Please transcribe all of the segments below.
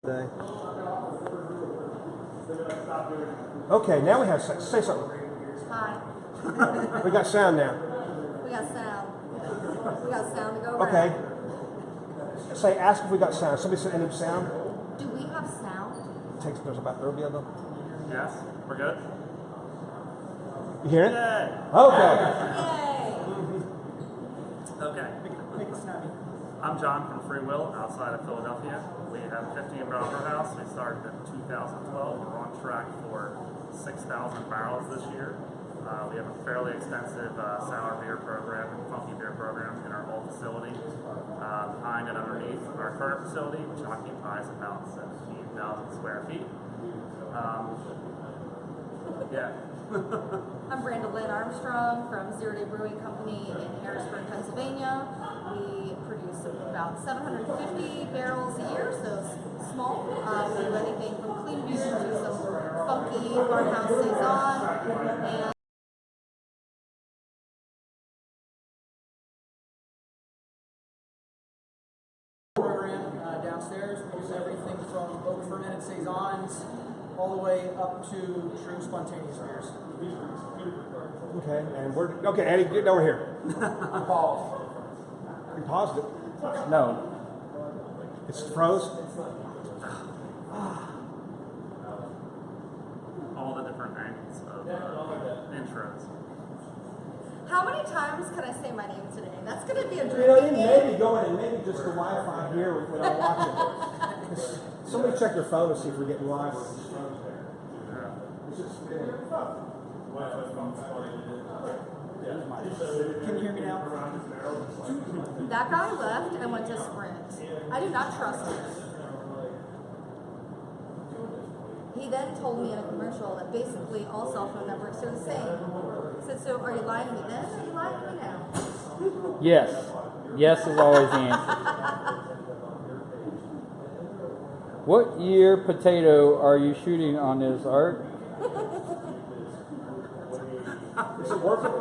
Day. Okay, now we have say something. Hi. We got sound now. We got sound. We got sound to go around. Okay. Say, ask if we got sound. Somebody said any sound? Do we have sound? There's about there will be a little. Yes, we're good. You hear it? Yeah. Okay. Yay! Okay. Make it snappy. I'm John from Freewill outside of Philadelphia. We have a 15-barrel brew house. We started in 2012. We're on track for 6,000 barrels this year. We have a fairly extensive sour beer program and funky beer program in our whole facility. Behind and underneath our current facility, which occupies about 17,000 square feet. Yeah. I'm Brandalynn Armstrong from Zero Day Brewing Company in Harrisburg, Pennsylvania. We produce about 750 barrels a year, so small. We do anything from clean beer to some funky farmhouse saison. And Downstairs, we do everything from oak fermented saisons all the way up to true spontaneous beers. Okay, and we're okay. Eddie, get over here. I'm paused. You paused it. No. It's froze. All the different angles of intros. how many times can I say my name today? That's going to be a You drinking game. maybe go in and maybe just the Wi-Fi here without watching it. Somebody check their phone to see if we're getting live. It's just Can you hear me now? That guy left and went to Sprint. I do not trust him. He then told me in a commercial that basically all cell phone networks are the same. I said, so are you lying to me then or are you lying to me now? Yes. Yes is always the answer. What year potato are you shooting on this, Art? Is it working?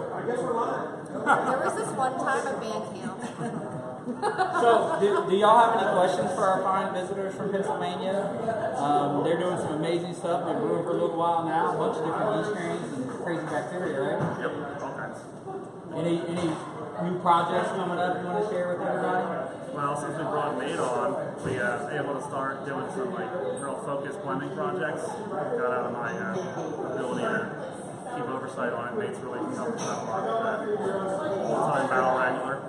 I guess we're live. There was this one time at band camp. So, do y'all have any questions for our fine visitors from Pennsylvania? They're doing some amazing stuff. They're brewing for a little while now, a bunch of different yeast strains and crazy bacteria, right? Yep, all kinds. Any new projects coming up you want to share with everybody? Well, since we brought Nate on, we able to start doing some real focused blending projects. Got out of my ability to keep oversight on it. Nate's really helped us out a lot with that. Full-time barrel wrangler.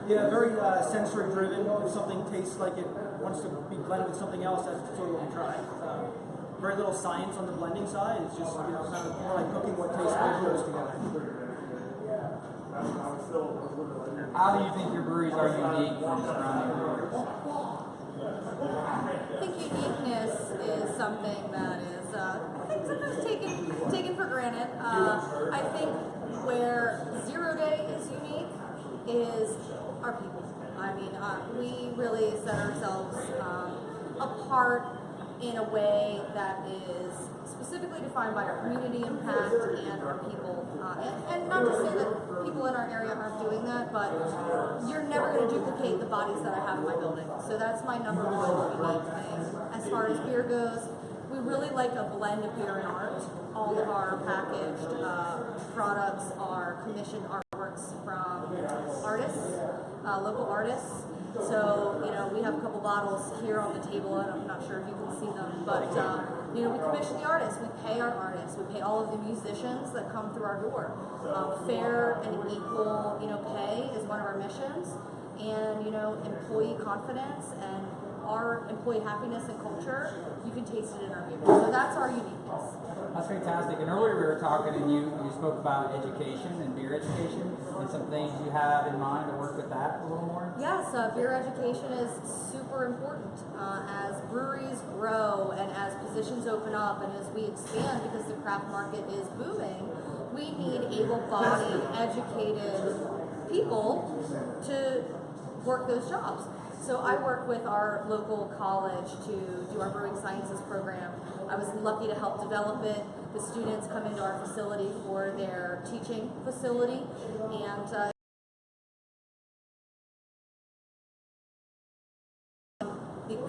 Yeah, very sensory driven. If something tastes like it wants to be blended with something else, that's sort of what we try. Very little science on the blending side. It's just kind of more like cooking what tastes good goes together. How do you think your breweries are unique from surrounding breweries? I think uniqueness is something that is I think sometimes taken for granted. I think where Zero Day is unique is our people. I mean, we really set ourselves apart in a way that is specifically defined by our community impact and our people. And not to say that people in our area aren't doing that, but you're never going to duplicate the bodies that I have in my building. So that's my number one unique thing. As far as beer goes, we really like a blend of beer and art. All of our packaged products are commissioned artworks from artists, local artists. So, we have a couple bottles here on the table, and I'm not sure if you can see them, but, we commission the artists, we pay our artists, we pay all of the musicians that come through our door. Fair and equal, pay is one of our missions, and, employee confidence and our employee happiness and culture, you can taste it in our beer. So that's our uniqueness. That's fantastic. And earlier we were talking and you spoke about education and beer education and some things you have in mind to work with that a little more. Yes, beer education is super important. As breweries grow and as positions open up and as we expand because the craft market is booming, we need able-bodied, educated people to work those jobs. So I work with our local college to do our brewing sciences program. I was lucky to help develop it. the students come into our facility for their teaching facility, and the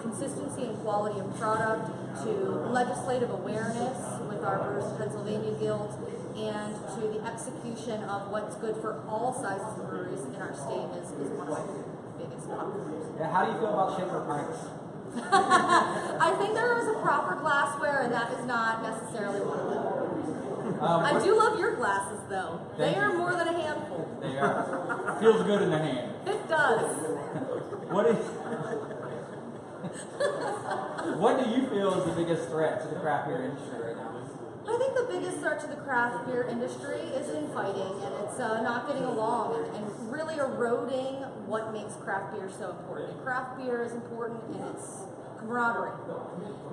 consistency and quality of product to legislative awareness with our Brewers of Pennsylvania Guild, and to the execution of what's good for all sizes of breweries in our state is one of my biggest problems. Yeah, how do you feel about shaker pints? I think there is a proper glassware, and that is not necessarily one of them. I do love your glasses, though. They are more than a handful. They are. Feels good in the hand. It does. What do you feel is the biggest threat to the craft beer industry right now? I think the biggest threat to the craft beer industry is infighting, and it's not getting along, and really eroding what makes craft beer so important. And craft beer is important in its camaraderie.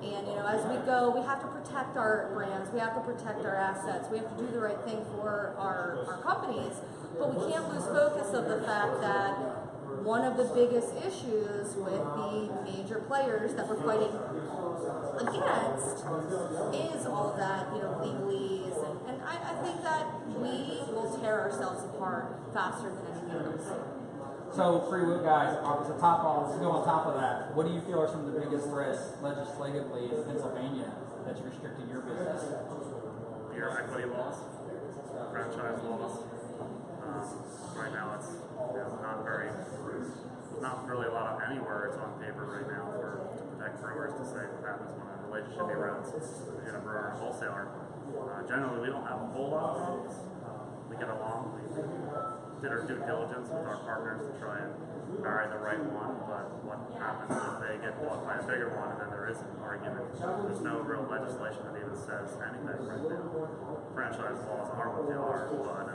And as we go, we have to protect our brands, we have to protect our assets, we have to do the right thing for our companies, but we can't lose focus of the fact that one of the biggest issues with the major players that we're fighting against is all of that, legalese, and I think that we will tear ourselves apart faster than anything else. So, Freewill guys, to go on top of that, what do you feel are some of the biggest threats legislatively in Pennsylvania that's restricting your business? Beer equity laws, franchise laws. Right now, it's not really a lot of any words on paper right now to protect brewers, to say what happens when a relationship erodes between a brewer and a wholesaler. Generally, we don't have a whole lot of problems. We get along. We did our due diligence with our partners to try and marry the right one, but what happens if they get bought by a bigger one and then there is an argument? There's no real legislation that even says anything right now. Franchise laws are what they are, but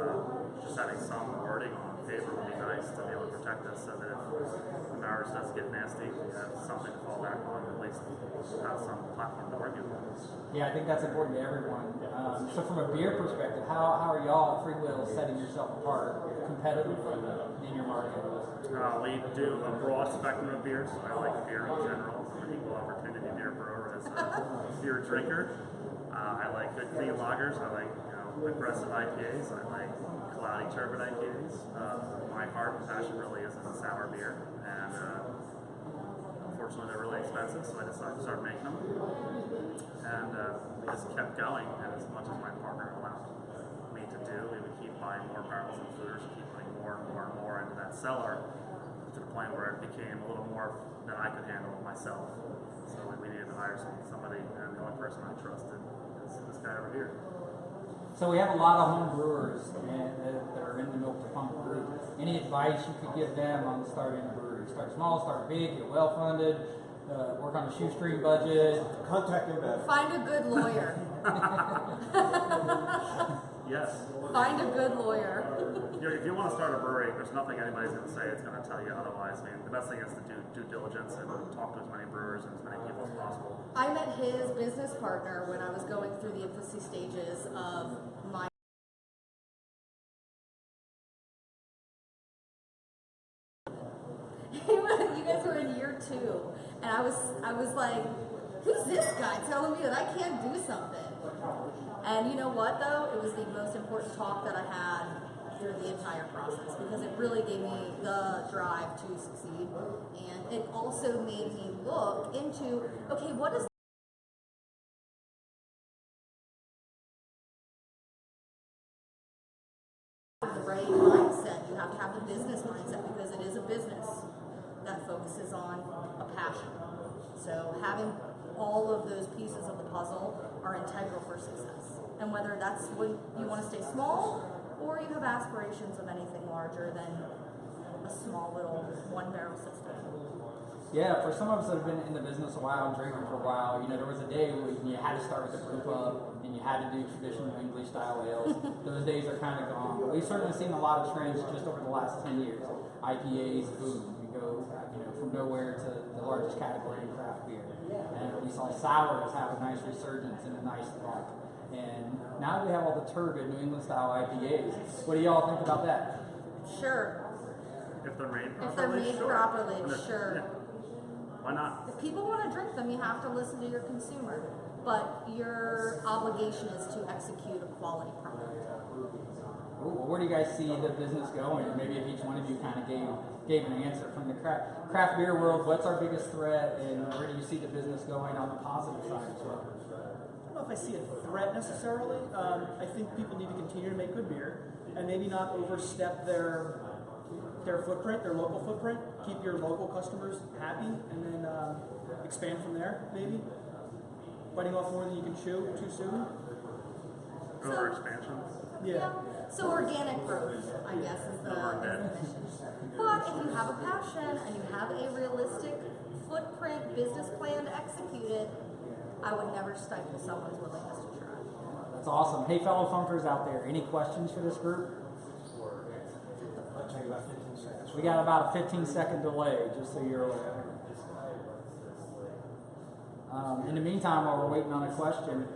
just having some wording on paper would be nice to be able to protect us, so that if the marriage does get nasty, we have something to fall back on, at least have some platform to argue with. Yeah, I think that's important to everyone. So from a beer perspective, how are y'all at Freewill setting yourself apart competitively in your market? We do a broad spectrum of beers. I like beer in general. I'm an equal opportunity beer brewer as a beer drinker. I like good clean lagers. I like aggressive IPAs. I like cloudy turbid IPAs. My heart and passion really is in sour beer, and unfortunately they're really expensive, so I decided to start making them. And we just kept going, and as much as my partner allowed me to do, we would keep buying more barrels and fooders, keep putting more and more and more into that cellar, to the point where it became a little more than I could handle myself. So we needed to hire somebody, and the only person I trusted is this guy over here. So we have a lot of home brewers that are in the milk to pump group. Any advice you could give them on starting a brewery? Start small, start big, get well funded, work on a shoestring budget. Contact InBev. Find a good lawyer. Yes. Find a good lawyer. If you want to start a brewery, there's nothing anybody's going to say it's going to tell you otherwise. I mean, the best thing is to do due diligence and talk to as many brewers and as many people as possible. I met his business partner when I was going through the infancy stages of my. You guys were in year 2, and I was like, who's this guy telling me that I can't do something? And you know what, though? It was the most important talk that I had through the entire process, because it really gave me the drive to succeed, and it also made me look into, okay, what is the right mindset? You have to have the business mindset, because it is a business that focuses on a passion. So having all of those pieces of the puzzle are integral for success. And whether that's when you want to stay small, or you have aspirations of anything larger than a small little one-barrel system. Yeah, for some of us that have been in the business a while and drinking for a while, there was a day when you had to start with the brew pub and you had to do traditional English style ales. Those days are kind of gone. But we've certainly seen a lot of trends just over the last 10 years. IPAs, boom. We go from nowhere to the largest category in craft beer. And we saw sours have a nice resurgence and a nice bump. And now we have all the turbid New England style IPAs. What do y'all think about that? Sure. If they're made properly, If they're made sure. properly, sure. Yeah. Why not? If people want to drink them, you have to listen to your consumer. but your obligation is to execute a quality product. Well, where do you guys see the business going? Or maybe if each one of you kind of gave an answer from the craft beer world, what's our biggest threat, and where do you see the business going on the positive side as well? I don't know if I see a threat necessarily. I think people need to continue to make good beer and maybe not overstep their footprint, their local footprint. Keep your local customers happy, and then expand from there. Maybe biting off more than you can chew too soon. Over expansion. Yeah. So organic growth, I guess, is the mission. But if you have a passion and you have a realistic footprint business plan to execute it, I would never stifle someone's willingness to try. That's awesome. Hey, fellow funkers out there, any questions for this group? I'll take about 15 seconds. We got about a 15-second delay, just so you're aware. In the meantime, while we're waiting on a question,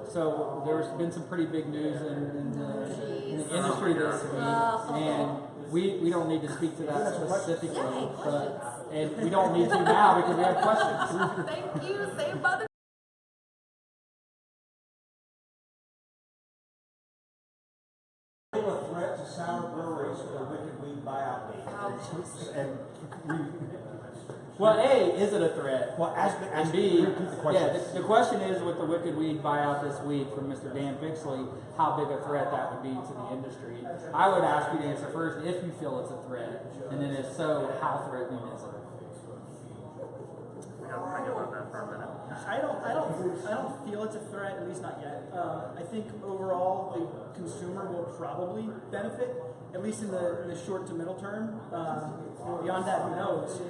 so there's been some pretty big news in the industry this week, and we don't need to speak to that specifically, and we don't need to now because we have questions. Thank you. Saved by the A threat to sour breweries or wicked weed buyout needs. And Well, A, is it a threat? well, And B, repeat the question. yeah, the question is with the Wicked Weed buyout this week from Mr. Dan Bixley, how big a threat that would be to the industry. I would ask you to answer first if you feel it's a threat, and then if so, how threatening is it? We got to think about that for a minute. I don't feel it's a threat, at least not yet. I think overall the consumer will probably benefit, at least in the short to middle term. Beyond that, who knows?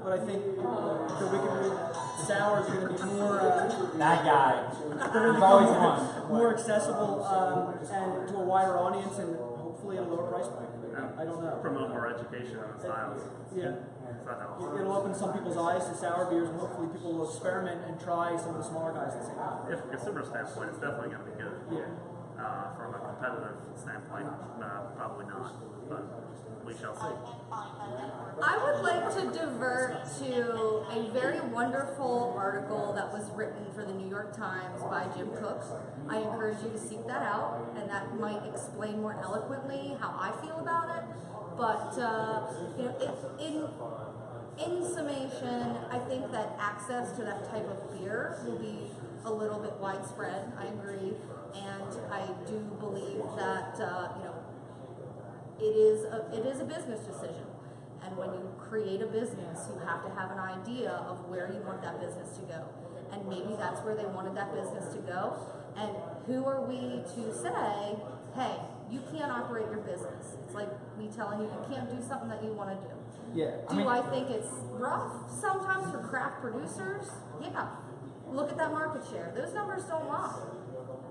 But I think the Wicked Weed sour is going to be more. That guy. There's always one. More accessible and to a wider audience, and hopefully at a lower price point. I don't know. Promote more education on the styles. Yeah. So that helps. It'll open some people's eyes to sour beers, and hopefully people will experiment and try some of the smaller guys at the same time. If from a consumer standpoint, it's definitely going to be good. Yeah. From a competitive standpoint, probably not, but we shall see. I would like to divert to a very wonderful article that was written for the New York Times by Jim Cook. I encourage you to seek that out, and that might explain more eloquently how I feel about it. But in summation, I think that access to that type of beer will be a little bit widespread. I agree, and I do believe that it is a business decision. And when you create a business, you have to have an idea of where you want that business to go. And maybe that's where they wanted that business to go. And who are we to say, hey, you can't operate your business? It's like me telling you can't do something that you want to do. Yeah. I think it's rough sometimes for craft producers? Yeah. Look at that market share. Those numbers don't lie.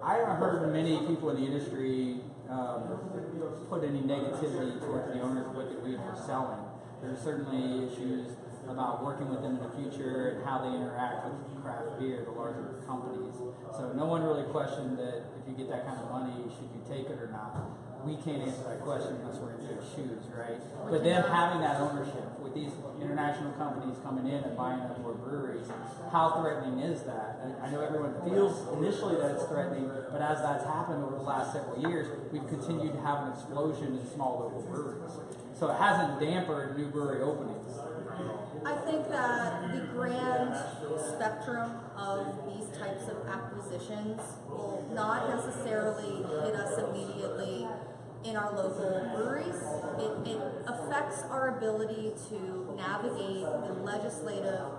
I haven't heard many people in the industry put any negativity towards the owners of Wicked Weed for selling. There's certainly issues about working with them in the future and how they interact with craft beer, the larger companies. So no one really questioned that if you get that kind of money, should you take it or not. We can't answer that question unless we're in their shoes, right? But them having that ownership with these international companies coming in and buying up more breweries, how threatening is that? I know everyone feels initially that it's threatening, but as that's happened over the last several years, we've continued to have an explosion in small local breweries. So it hasn't dampened new brewery openings. I think that the grand spectrum of these types of acquisitions will not necessarily hit us immediately in our local breweries. It affects our ability to navigate the legislative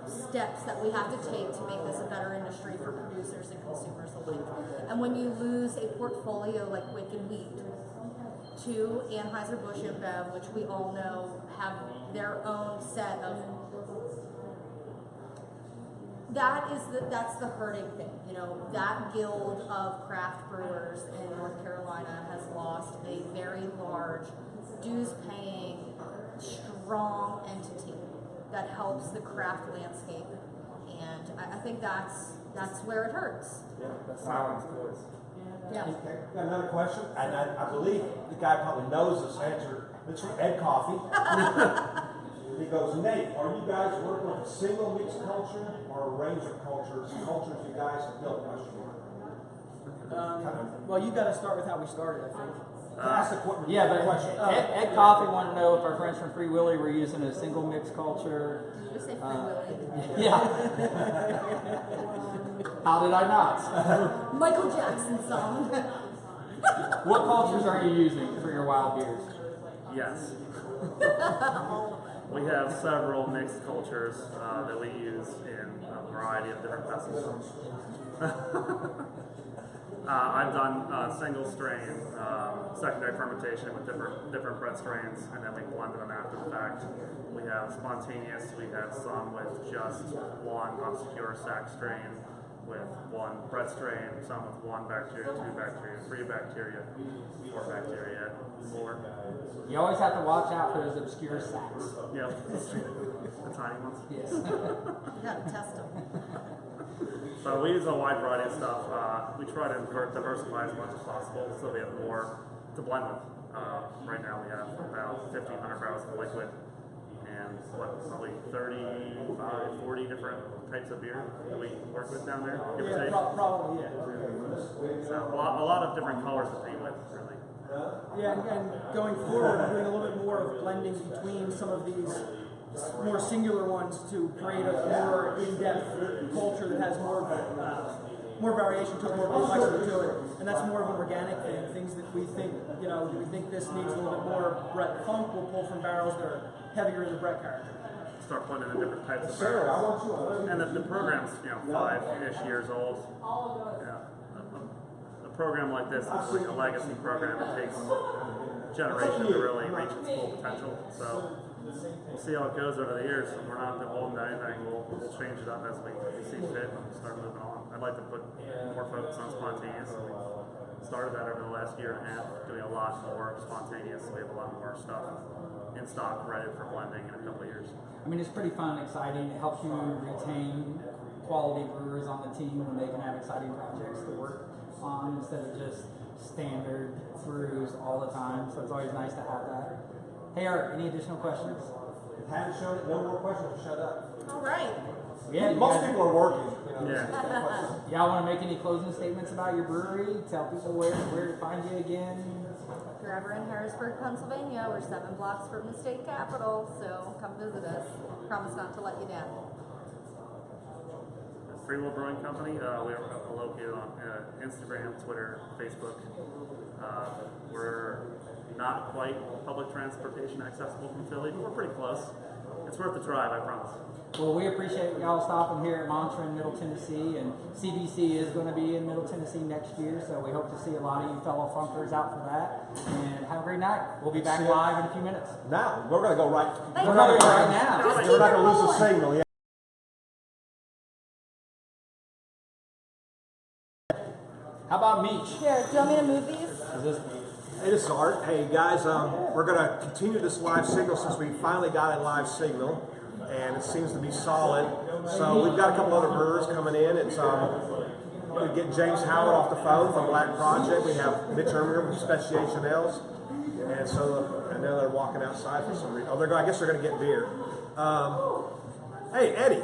steps that we have to take to make this a better industry for producers and consumers alike. And when you lose a portfolio like Wicked Weed to Anheuser-Busch InBev, which we all know have their own set of, that's the hurting thing. That guild of craft brewers in North Carolina has lost a very large, dues-paying, strong entity that helps the craft landscape, and I think that's where it hurts. Yeah, that's silence voice. Yeah. Got another question, and I believe the guy probably knows this answer. It's from Ed Coffee. he goes, Nate, are you guys working with a single mix culture or a range of cultures you guys have built? Well, you got to start with how we started, I think. That's the Yeah, but question. Ed Coffey wanted to know if our friends from Freewill were using a single mix culture. Did you just say Freewill? Yeah. How did I not? Michael Jackson song. What cultures are you using for your wild beers? Yes. We have several mixed cultures that we use in a variety of different vessels. I've done single strain, secondary fermentation with different bread strains, and then we blended them after the fact. We have spontaneous, we have some with just one obscure sac strain, with one bread strain, some with 1 bacteria, 2 bacteria, 3 bacteria, 4 bacteria, more. You always have to watch out for those obscure sacks. Yep, the tiny ones. Yes. You gotta test them. So we use a wide variety of stuff. We try to diversify as much as possible so we have more to blend with. Right now we have about 1,500 barrels of liquid and probably 35, 40 different types of beer that we work with down there. Give or take. Probably, yeah. So a lot of different colors to paint with, really. Yeah, and going forward, we're doing a little bit more of blending between some of these more singular ones to create a more in-depth culture that has more variation to it, more complexity to it, and that's more of an organic thing. Things that we think, we think this needs a little bit more Brett funk. We'll pull from barrels that are heavier in the Brett character. Start putting in different types of barrels. And the program's 5-ish years old. A program like this is like a legacy program. It takes generations to really reach its full potential. So we'll see how it goes over the years. We're not beholden to anything. We'll change it up as we see fit and start moving on. I'd like to put more focus on spontaneous. We started that over the last year and a half, doing a lot more spontaneous. We have a lot more stuff in stock ready for blending in a couple of years. I mean, it's pretty fun and exciting. It helps you retain quality brewers on the team when they can have exciting projects to work on instead of just standard brews all the time. So it's always nice to have that. Hey, Art, any additional questions? Haven't shown it. No more questions. Shut up. All right. Yeah, Most people are working. Yeah. Y'all want to make any closing statements about your brewery? Tell people where to find you again. If you're ever in Harrisburg, Pennsylvania, we're 7 blocks from the state capitol, so come visit us. Promise not to let you down. Freewill Brewing Company. We are located on Instagram, Twitter, Facebook. We're not quite public transportation accessible from Philly, but we're pretty close. It's worth the drive, I promise. Well, we appreciate y'all stopping here at Montra in Middle Tennessee, and CBC is going to be in Middle Tennessee next year, so we hope to see a lot of you fellow funkers out for that. And have a great night. We'll be back live in a few minutes. Now, we're going to go right. Thank We're you. going to go right now. We're not going to lose the signal. Yeah. How about Mitch? Here, do you want me to move these? Hey, this is Art. Hey, guys, we're going to continue this live signal since we finally got a live signal, and it seems to be solid. So we've got a couple other brewers coming in. It's we get James Howat off the phone from Black Project. We have Mitch Ermatinger from Speciation Ales, and so I know they're walking outside for some reason. Oh, I guess they're going to get beer. Hey, Eddie,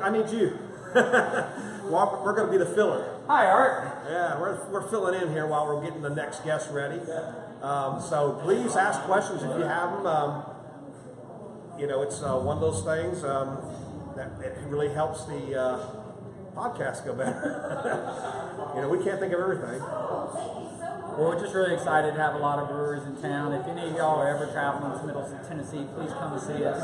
I need you. We're going to be the filler. Hi, Art. Yeah, we're filling in here while we're getting the next guest ready. So please ask questions if you have them. It's one of those things that it really helps the podcast go better. We can't think of everything. Well, we're just really excited to have a lot of brewers in town. If any of y'all are ever traveling to Middle Tennessee, please come and see us.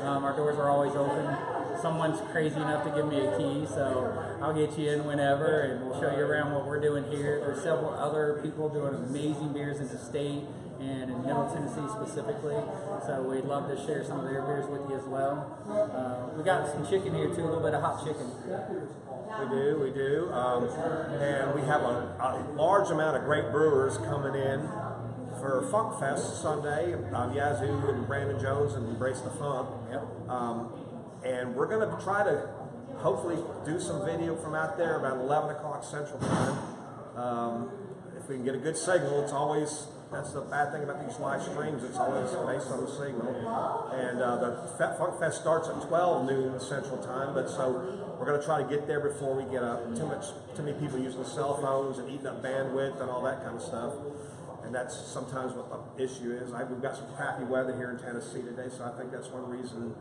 Our doors are always open. Someone's crazy enough to give me a key, so I'll get you in whenever, and we'll show you around what we're doing here. There's several other people doing amazing beers in the state and in Middle Tennessee specifically, so we'd love to share some of their beers with you as well. We got some chicken here too, a little bit of hot chicken. We do. And we have a large amount of great brewers coming in for Funk Fest Sunday. Yazoo and Brandon Jones and Embrace the Funk. Yep. And we're going to try to hopefully do some video from out there about 11 o'clock Central Time. If we can get a good signal, it's always That's the bad thing about these live streams. It's always based on the signal. And the Funk Fest starts at 12 noon Central Time, but so we're going to try to get there before we get too many people using cell phones and eating up bandwidth and all that kind of stuff. And that's sometimes what the issue is. We've got some crappy weather here in Tennessee today, so I think that's one reason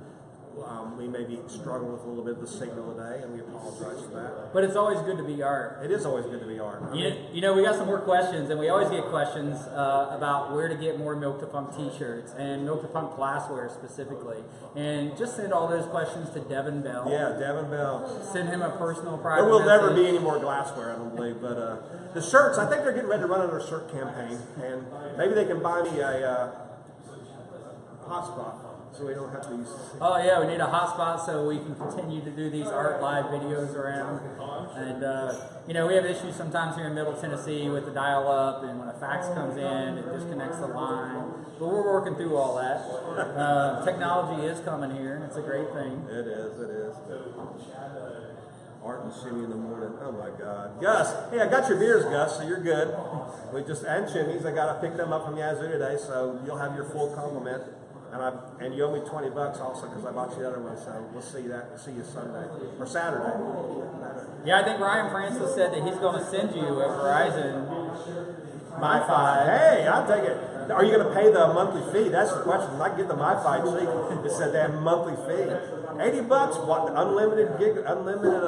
we may be struggling with a little bit of the signal today, and we apologize for that. But it's always good to be Art. It is always good to be Art. You know, we got some more questions, and we always get questions about where to get more Milk to Funk t-shirts and Milk to Funk glassware specifically. And just send all those questions to Devin Bell. Yeah, Devin Bell. Send him a personal private There will never message. be any more glassware, I don't believe. But the shirts, I think they're getting ready to run another shirt campaign, and maybe they can buy me a hotspot. So we don't have to use. Oh yeah, we need a hotspot so we can continue to do these Art Live videos around. And you know, we have issues sometimes here in Middle Tennessee with the dial-up, and when a fax comes in, it disconnects the line. But we're working through all that. Technology is coming here. It's a great thing. It is. It is. Art and Chimi in the morning. Oh my God, Gus! Hey, I got your beers, Gus. So you're good. And Chimi's. I got to pick them up from Yazoo today, so you'll have your full complement. And you owe me $20 also because I bought you the other one. So we'll see you Sunday or Saturday. Yeah, I think Ryan Francis said that he's going to send you a Verizon MiFi. Hey, I'll take it. Are you going to pay the monthly fee? That's the question. I can get the MiFi cheap. It said they have a monthly fee. $80. What? Unlimited gig? Unlimited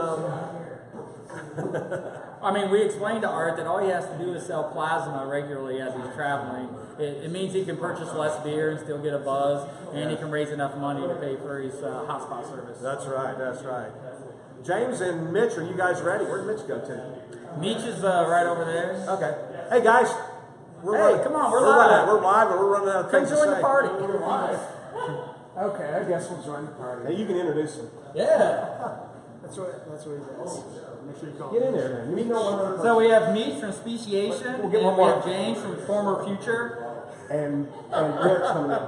I mean, we explained to Art that all he has to do is sell plasma regularly as he's traveling. It means he can purchase less beer and still get a buzz, and he can raise enough money to pay for his hotspot service. That's right. That's right. James and Mitch, are you guys ready? Where'd Mitch go to? Mitch is right over there. Okay. Hey guys. Come on, we're live. We're live, and we're running out of Come things to join say. the party. Okay, I guess we'll join the party. Hey, you can introduce him. Yeah. That's what he does. Make sure you call Get in there, man. You know one another. So we have Mitch from Speciation. We'll get and one we more. have James from Former Future. And Derrick's coming in.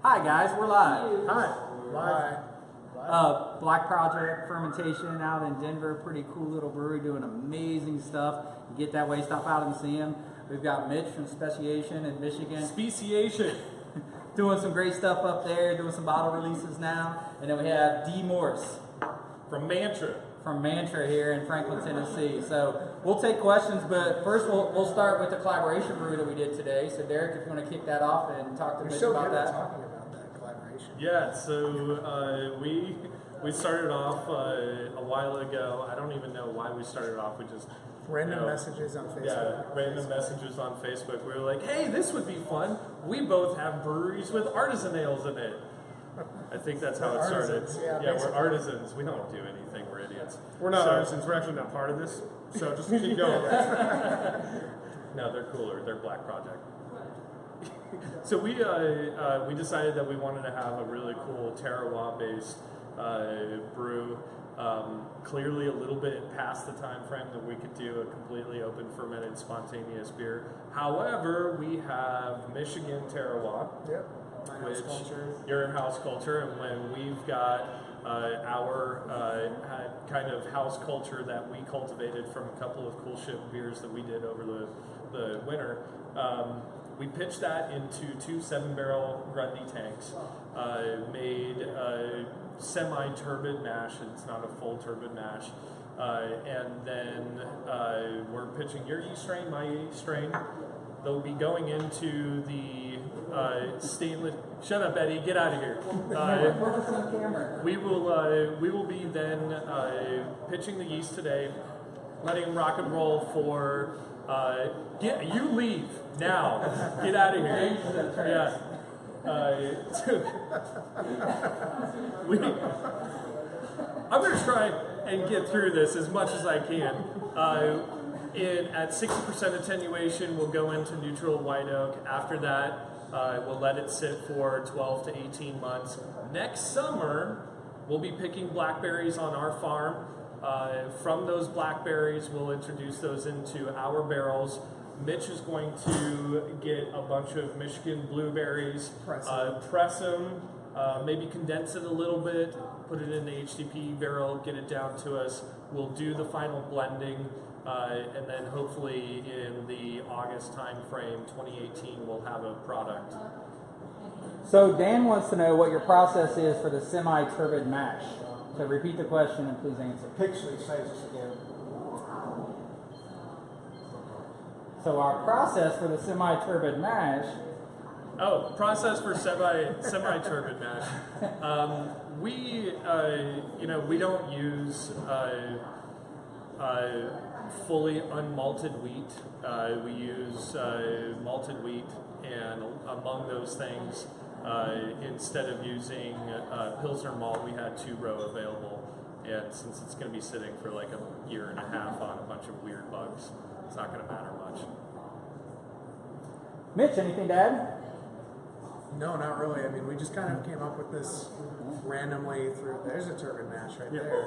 Hi guys, we're live. Hi. Live. Black Project Fermentation out in Denver. Pretty cool little brewery doing amazing stuff. You get that way, stop out and see them. We've got Mitch from Speciation in Michigan. Speciation. Doing some great stuff up there, doing some bottle releases now. And then we have D. Morse From Mantra. from Mantra here in Franklin, Tennessee. So we'll take questions, but first we'll start with the collaboration brew that we did today. So Derrick, if you want to kick that off and talk to Mitch about that. talking about that collaboration. Yeah, so we started off a while ago. I don't even know why we started off. We just Random messages on Facebook. Yeah, random messages on Facebook. We were like, hey, this would be fun. We both have breweries with artisan ales in it. I think that's how it started. Artisans, yeah, we're basically. artisans. We don't do anything. We're idiots. We're not So- artisans. We're actually not part of this. So just keep going. No, they're cooler. They're Black Project. So we decided that we wanted to have a really cool terroir-based brew. Clearly a little bit past the time frame that we could do a completely open fermented spontaneous beer. However, we have Michigan terroir, Yep. which your house culture, and when we've got our kind of house culture that we cultivated from a couple of cool ship beers that we did over the winter, we pitched that into 2 7-barrel Grundy tanks, made semi-turbid mash. It's not a full turbid mash. And then we're pitching your yeast strain, my yeast strain. They'll be going into the stainless. Shut up, Eddie. Get out of here. We will be then pitching the yeast today, letting them rock and roll for. You leave now. Get out of here. Yeah. I'm going to try and get through this as much as I can. At 60% attenuation, we'll go into neutral white oak. After that, we'll let it sit for 12 to 18 months. Next summer, we'll be picking blackberries on our farm. From those blackberries, we'll introduce those into our barrels. Mitch is going to get a bunch of Michigan blueberries, press them, maybe condense it a little bit, put it in the HTP barrel, get it down to us. We'll do the final blending, and then hopefully in the August timeframe, 2018, we'll have a product. So Dan wants to know what your process is for the semi-turbid mash. So repeat the question and please answer. Pixley says this again. So our process for the semi-turbid mash. Oh, process for semi-turbid mash. We don't use fully unmalted wheat. We use malted wheat, and among those things, instead of using Pilsner malt, we had 2-row available. And since it's going to be sitting for like a year and a half on a bunch of weird bugs, it's not going to matter much. Mitch, anything to add? No, not really. I mean, we just kind of came up with this randomly through. There's a turbid mash right there.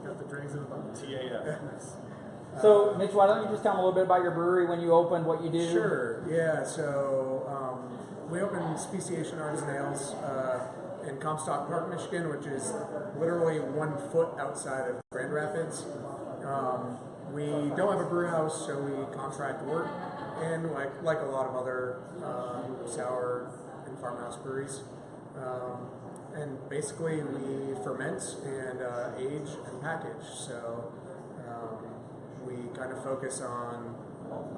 Got the dregs in the bucket. TAF. So Mitch, why don't you just tell them a little bit about your brewery, when you opened, what you do? Sure. Yeah. So we opened Speciation Artisan Ales in Comstock Park, Michigan, which is literally 1 foot outside of Grand Rapids. We don't have a brew house, so we contract work, and like a lot of other sour and farmhouse breweries. And basically, we ferment and age and package. So we kind of focus on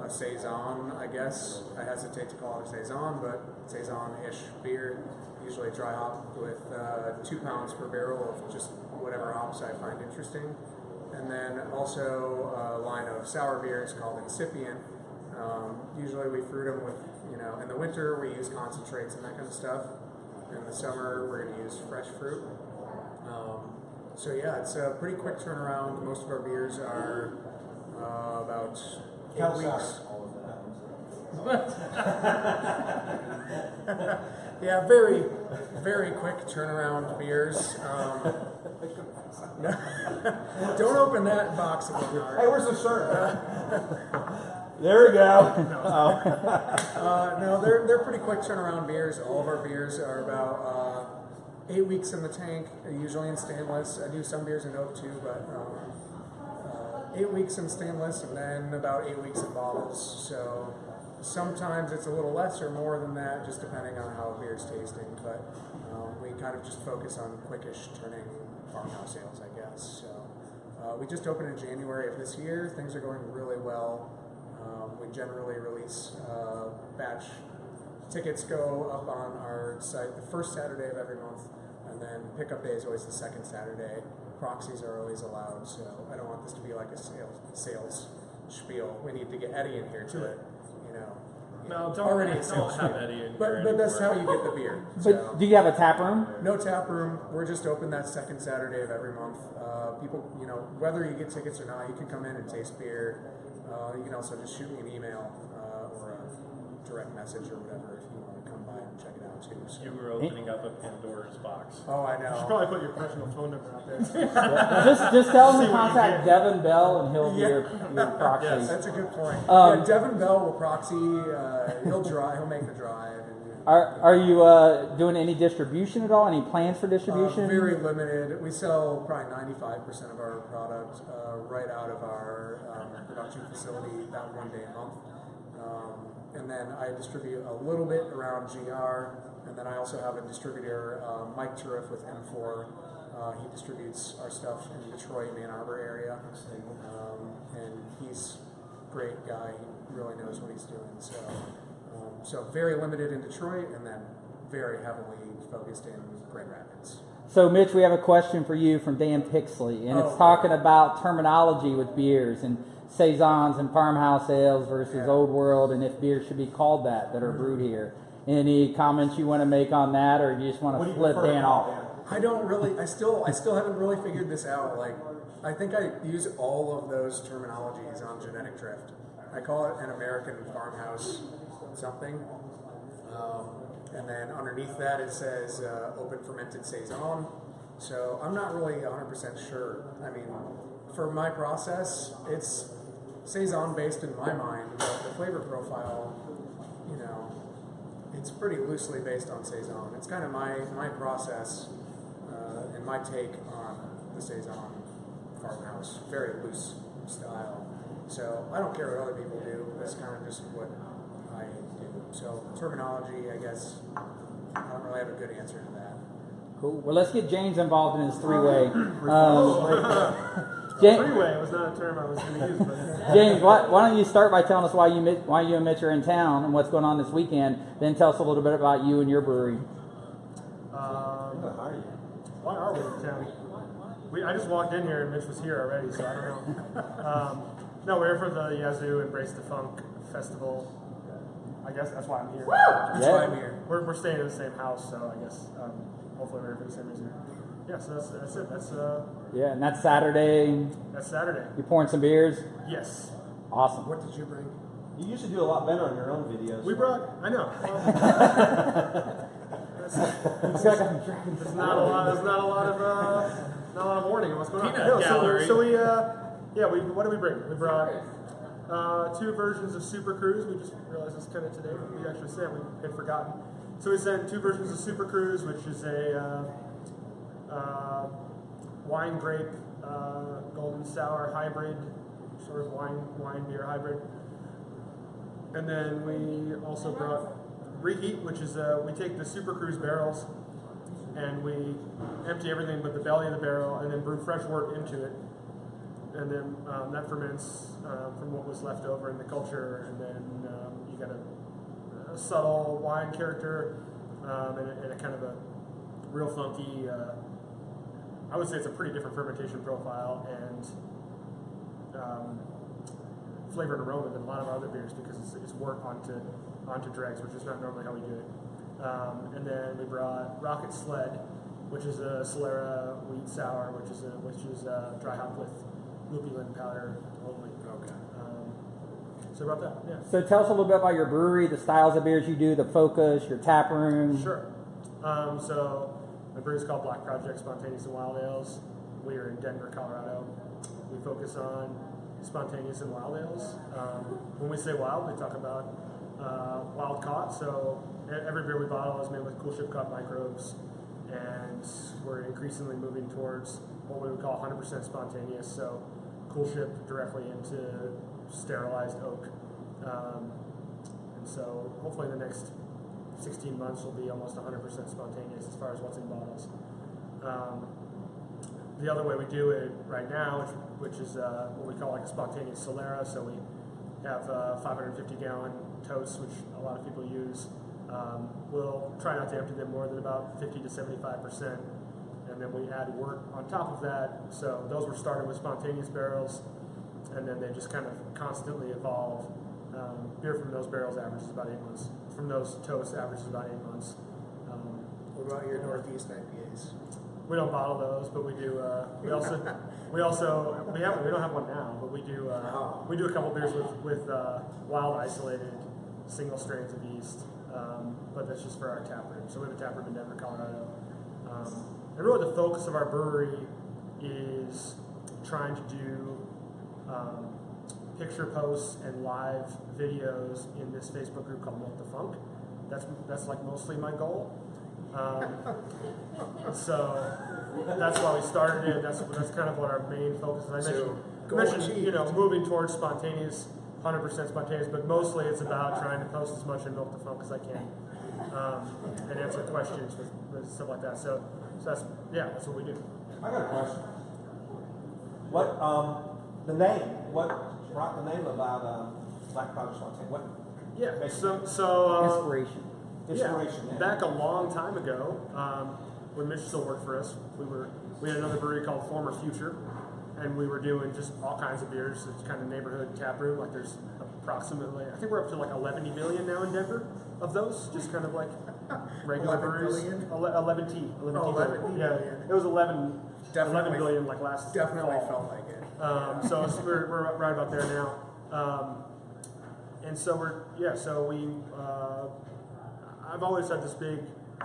a saison, I guess. I hesitate to call it a saison, but saison-ish beer. Usually dry hop with 2 pounds per barrel of just whatever hops I find interesting. And then also a line of sour beers called Incipient. Usually we fruit them with, in the winter we use concentrates and that kind of stuff. In the summer we're going to use fresh fruit. So yeah, it's a pretty quick turnaround. Most of our beers are about 8 weeks. Yeah, very, very quick turnaround beers. Don't open that box again. Hey, where's the shirt? There we go. No, they're pretty quick turnaround beers. All of our beers are about 8 weeks in the tank, usually in stainless. I do some beers in oak too, but 8 weeks in stainless, and then about 8 weeks in bottles. So sometimes it's a little less or more than that, just depending on how a beer's tasting. But we kind of just focus on quickish turning farmhouse ales, I guess. So we just opened in January of this year. Things are going really well. We generally release batch tickets go up on our site the first Saturday of every month, and then pickup day is always the second Saturday. Proxies are always allowed, so I don't want this to be like a sales spiel. We need to get Eddie in here to it, No, don't already a don't sales have spiel. Eddie in But here that's how anymore. you get the beer. But So. do you have a tap room? No tap room. We're just open that second Saturday of every month. People, whether you get tickets or not, you can come in and taste beer. You can also just shoot me an email or a direct message or whatever if you want to come by and check it out too. So. You were opening up a Pandora's box. Oh, I You should know. probably put your personal phone number out there. Just tell them to contact Devin Bell and he'll be your proxy. Yes. That's a good point. Yeah, Devin Bell will proxy. He'll make the drive. And, Are you doing any distribution at all? Any plans for distribution? Very limited. We sell probably 95% of our product right out of our production facility that one day a month. And then I distribute a little bit around GR, and then I also have a distributor, Mike Turriff with M4. He distributes our stuff in Detroit, Ann Arbor area, and he's a great guy. He really knows what he's doing. So very limited in Detroit, and then very heavily focused in Grand Rapids. So, Mitch, we have a question for you from Dan Pixley, and it's talking about terminology with beers and saisons and farmhouse ales versus old world, and if beers should be called that are brewed here. Any comments you want to make on that, or you just want to flip Dan off? I don't really. I still haven't really figured this out. Like, I think I use all of those terminologies on Genetic Drift. I call it an American farmhouse something, and then underneath that it says open fermented saison. So I'm not really 100% sure. I mean, for my process, it's saison based in my mind, but the flavor profile, it's pretty loosely based on saison. It's kind of my process and my take on the saison farmhouse, very loose style. So I don't care what other people do. That's kind of just what So terminology, I guess, I don't really have a good answer to that. Cool. Well, let's get James involved in his three-way. Freeway was not a term I was going to use, but James, why don't you start by telling us why you and Mitch are in town and what's going on this weekend? Then tell us a little bit about you and your brewery. Why are we in town? I just walked in here and Mitch was here already, so I don't know. No, we're here for the Yazoo Embrace the Funk Festival. I guess that's why I'm here. That's why I'm here. We're staying in the same house, so I guess hopefully we're here for the same reason. Yeah, so that's it. Yeah, and that's Saturday. That's Saturday. You're pouring some beers. Yes. Awesome. What did you bring? you usually do a lot better on your own videos. We brought. I know. There's not a lot of warning of what's going on. Peanut gallery. So we what did we bring? We brought 2 versions of Super Cruise. We just realized this kind of today. We actually said we had forgotten. So we sent 2 versions of Super Cruise, which is a wine grape golden sour hybrid, sort of wine beer hybrid. And then we also brought Reheat, which is we take the Super Cruise barrels and we empty everything but the belly of the barrel and then brew fresh wort into it. And then that ferments from what was left over in the culture, and then you get a subtle wine character and a kind of a real funky, I would say it's a pretty different fermentation profile and flavor and aroma than a lot of our other beers because it's wort onto dregs, which is not normally how we do it. And then we brought Rocket Sled, which is a solera wheat sour, which is dry hop with lupulin powder only. Okay. So about that, yeah. So tell us a little bit about your brewery, the styles of beers you do, the focus, your tap room. Sure. So my brewery is called Black Project Spontaneous and Wild Ales. We are in Denver, Colorado. We focus on spontaneous and wild ales. When we say wild, we talk about wild caught. So every beer we bottle is made with cool ship caught microbes, and we're increasingly moving towards what we would call 100% spontaneous. So cool ship directly into sterilized oak. And so hopefully in the next 16 months will be almost 100% spontaneous as far as what's in bottles. The other way we do it right now, which is what we call like a spontaneous solera. So we have 550-gallon totes, which a lot of people use. We'll try not to empty them more than about 50 to 75%, and then we add wort on top of that. So those were started with spontaneous barrels, and then they just kind of constantly evolve. Beer from those barrels averages about 8 months. From those totes averages about 8 months. What about your Northeast IPAs? We don't bottle those, but we do. We don't have one now, but we do. We do a couple beers with wild isolated single strains of yeast, but that's just for our tap room. So we have a tap room in Denver, Colorado. And really, the focus of our brewery is trying to do picture posts and live videos in this Facebook group called Milk the Funk. That's like mostly my goal. So that's why we started it. That's kind of what our main focus is. I mentioned moving towards spontaneous, 100% spontaneous, but mostly it's about trying to post as much in Milk the Funk as I can and answer questions with stuff like that. So that's what we do. I got a question. What the name? What brought the name about Black Project Spontaneous? What? Yeah. So Inspiration. Inspiration. Yeah. Back a long time ago, when Mitch still worked for us, we had another brewery called Former Future, and we were doing just all kinds of beers. It's kind of neighborhood tap room. Like there's approximately, I think we're up to like 11 million now in Denver of those, just kind of like regular 11 breweries. billion? 11 T. 11 Yeah, billion. it was 11 Definitely. billion like last Definitely fall. felt like it. So we're right about there now. And so I've always had this big,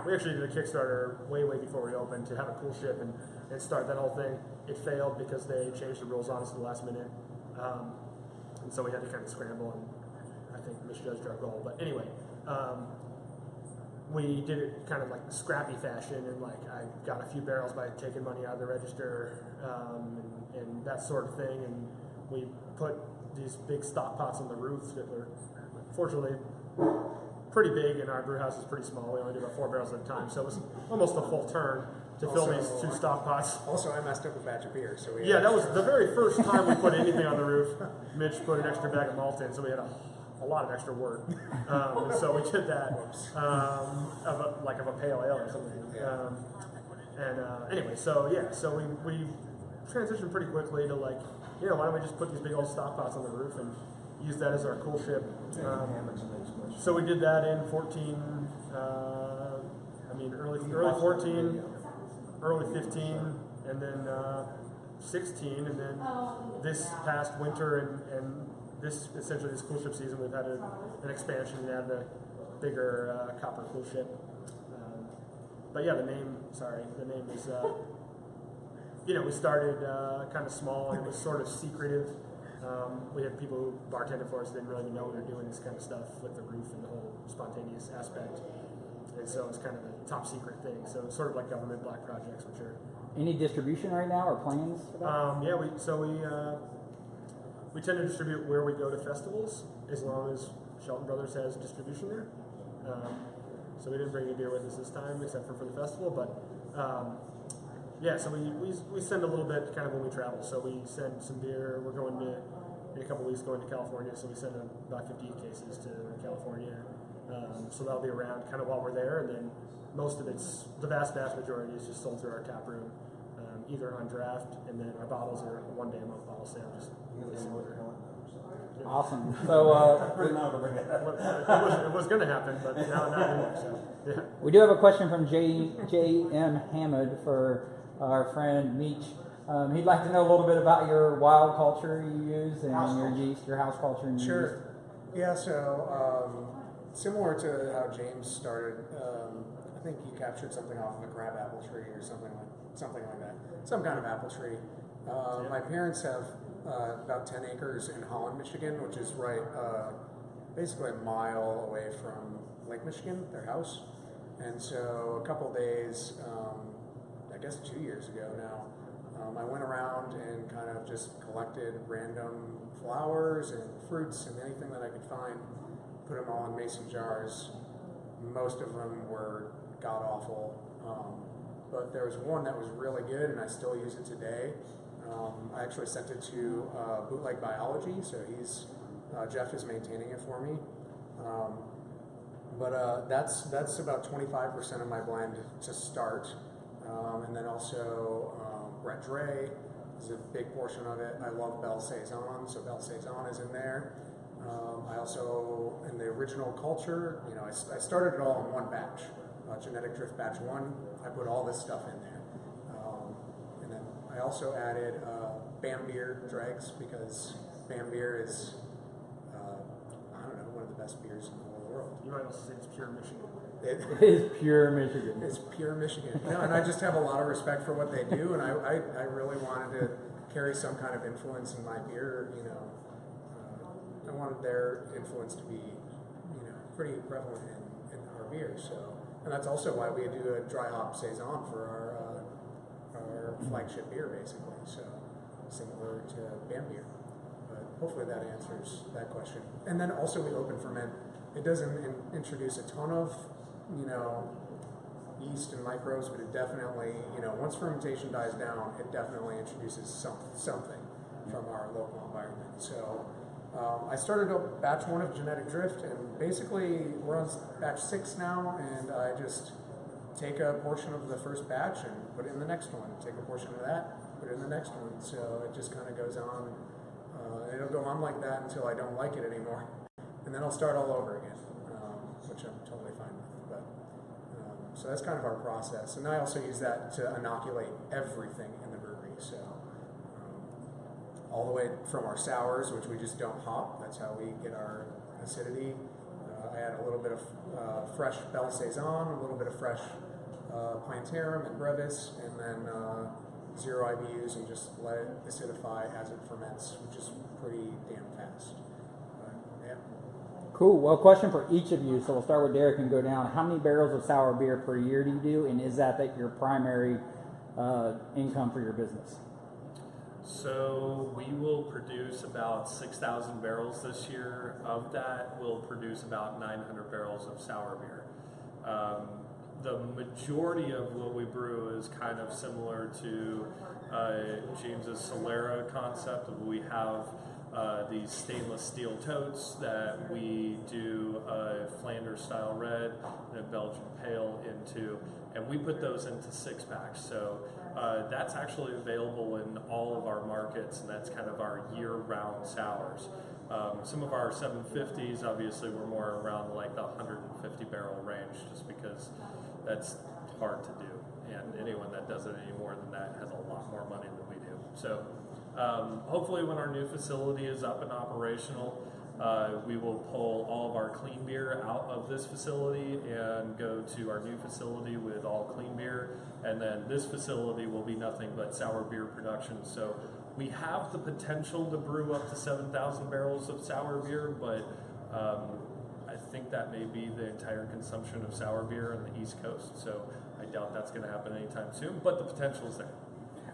we actually did a Kickstarter way before we opened to have a cool ship and start that whole thing. It failed because they changed the rules on us at the last minute. And so we had to kind of scramble, and I think Mitch judged our goal. But anyway, we did it kind of like the scrappy fashion, and like I got a few barrels by taking money out of the register and that sort of thing. And we put these big stock pots on the roof that were, fortunately, pretty big, and our brew house is pretty small. We only do about 4 barrels at a time, so it was almost a full turn to fill these 2 stock pots. Also, I messed up a batch of beer, so we Yeah, that was the very first time we put anything on the roof. Mitch put an extra bag of malt in, so we had a lot of extra work. And so we did that of a pale ale or something. Anyway, so we transitioned pretty quickly to like, why don't we just put these big old stock pots on the roof and use that as our cool ship. So we did that in 14. Early 14, early 15, and then 16, and then this past winter and this essentially this cool ship season, we've had an expansion and added a bigger copper cool ship. But yeah, the name is, we started kind of small, and it was sort of secretive. We had people who bartended for us, didn't really even know we were doing this kind of stuff with the roof and the whole spontaneous aspect. And so it's kind of a top secret thing. So it's sort of like government black projects, which are. Any distribution right now or plans for that? We tend to distribute where we go to festivals, as long as Shelton Brothers has distribution there. So we didn't bring any beer with us this time, except for the festival. But so we send a little bit kind of when we travel. So we send some beer. We're going to in a couple weeks going to California, so we send about 50 cases to California. So that'll be around kind of while we're there, and then the vast majority is just sold through our tap room, either on draft, and then our bottles are 1 day a month bottle sale, just Awesome. So it was going to happen, but now anymore. So yeah. We do have a question from J.M. Hammond for our friend Mitch. He'd like to know a little bit about your wild culture you use and your yeast, your house culture and your yeast. Yeah, so similar to how James started, I think he captured something off of a crab apple tree or something like that. Some kind of apple tree. My parents have about 10 acres in Holland, Michigan, which is right basically a mile away from Lake Michigan, their house. And so a couple days, I guess 2 years ago now, I went around and kind of just collected random flowers and fruits and anything that I could find, put them all in mason jars. Most of them were god-awful, but there was one that was really good, and I still use it today. I actually sent it to Bootleg Biology, so Jeff is maintaining it for me. But that's about 25% of my blend to start, and then also Brett Dre is a big portion of it. I love Belle Saison, so Belle Saison is in there. I also, in the original culture, I started it all in one batch, genetic drift batch 1. I put all this stuff in there. And then I also added Bambier dregs, because Bambier is, one of the best beers in the whole world. You might also say it's pure Michigan. It is pure Michigan. It's pure Michigan. And I just have a lot of respect for what they do, and I really wanted to carry some kind of influence in my beer, I wanted their influence to be, pretty prevalent in our beer. So, and that's also why we do a dry hop saison for our flagship beer, basically. So, similar to Bambier. But hopefully that answers that question. And then also we open ferment. It doesn't introduce a ton of, yeast and microbes, but it definitely, once fermentation dies down, it definitely introduces something from our local environment. So. I started up batch 1 of genetic drift, and basically we're on batch 6 now, and I just take a portion of the first batch and put it in the next one, take a portion of that, put it in the next one. So it just kind of goes on. It'll go on like that until I don't like it anymore, and then I'll start all over again, which I'm totally fine with. But so that's kind of our process, and I also use that to inoculate everything in the brewery. So. All the way from our sours, which we just don't hop. That's how we get our acidity. I add a little bit of fresh Belle Saison, a little bit of fresh Plantarum and Brevis, and then 0 IBUs, and just let it acidify as it ferments, which is pretty damn fast. But, yeah. Cool. Well, question for each of you. So we'll start with Derrick and go down. How many barrels of sour beer per year do you do, and is that your primary income for your business? So we will produce about 6,000 barrels this year. Of that, we'll produce about 900 barrels of sour beer. The majority of what we brew is kind of similar to James's Solera concept. We have these stainless steel totes that we do a Flanders style red and a Belgian pale into, and we put those into 6-packs. So that's actually available in all of our markets, and that's kind of our year-round sours. Some of our 750s, obviously, we're more around like the 150 barrel range, just because that's hard to do. And anyone that does it any more than that has a lot more money than we do. So hopefully when our new facility is up and operational, we will pull all of our clean beer out of this facility and go to our new facility with all clean beer. And then this facility will be nothing but sour beer production. So we have the potential to brew up to 7,000 barrels of sour beer, but I think that may be the entire consumption of sour beer on the East Coast. So I doubt that's going to happen anytime soon, but the potential is there.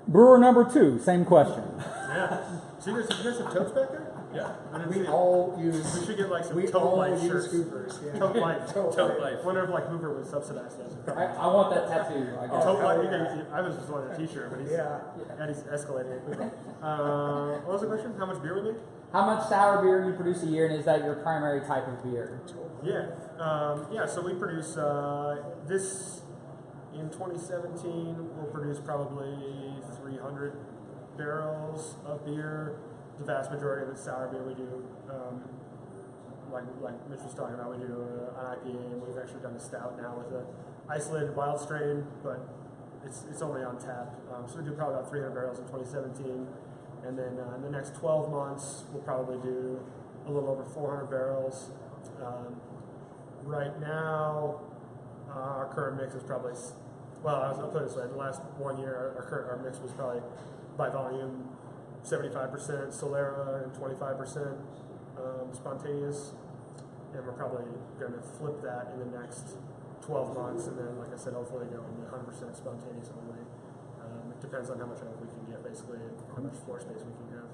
Brewer number 2, same question. Yeah. So you guys have totes back there? Yeah. We all use. We should get like some We tote all life use shirts. Hoovers. Yeah. Tote life. Tote life. Wonder if like Hoover would subsidize those. I want that tattoo. I guess. Tote life. yeah. I was just wanting a T-shirt, but he's escalating it. What was the question? How much beer we make? How much sour beer do you produce a year, and is that your primary type of beer? Yeah. So we produce this in 2017. We'll produce probably 300 barrels of beer. The vast majority of it's sour beer. We do, like Mitch was talking about, we do an IPA, and we've actually done a stout now with an isolated wild strain, but it's only on tap. So we do probably about 300 barrels in 2017, and then in the next 12 months, we'll probably do a little over 400 barrels. Right now, our current mix is probably, I'll put it this way, the last 1 year, our mix was probably, by volume, 75% solera and 25% spontaneous, and we're probably going to flip that in the next 12 months, and then, like I said, hopefully go into 100% spontaneous only. It depends on how much we can get, basically, and how much floor space we can have.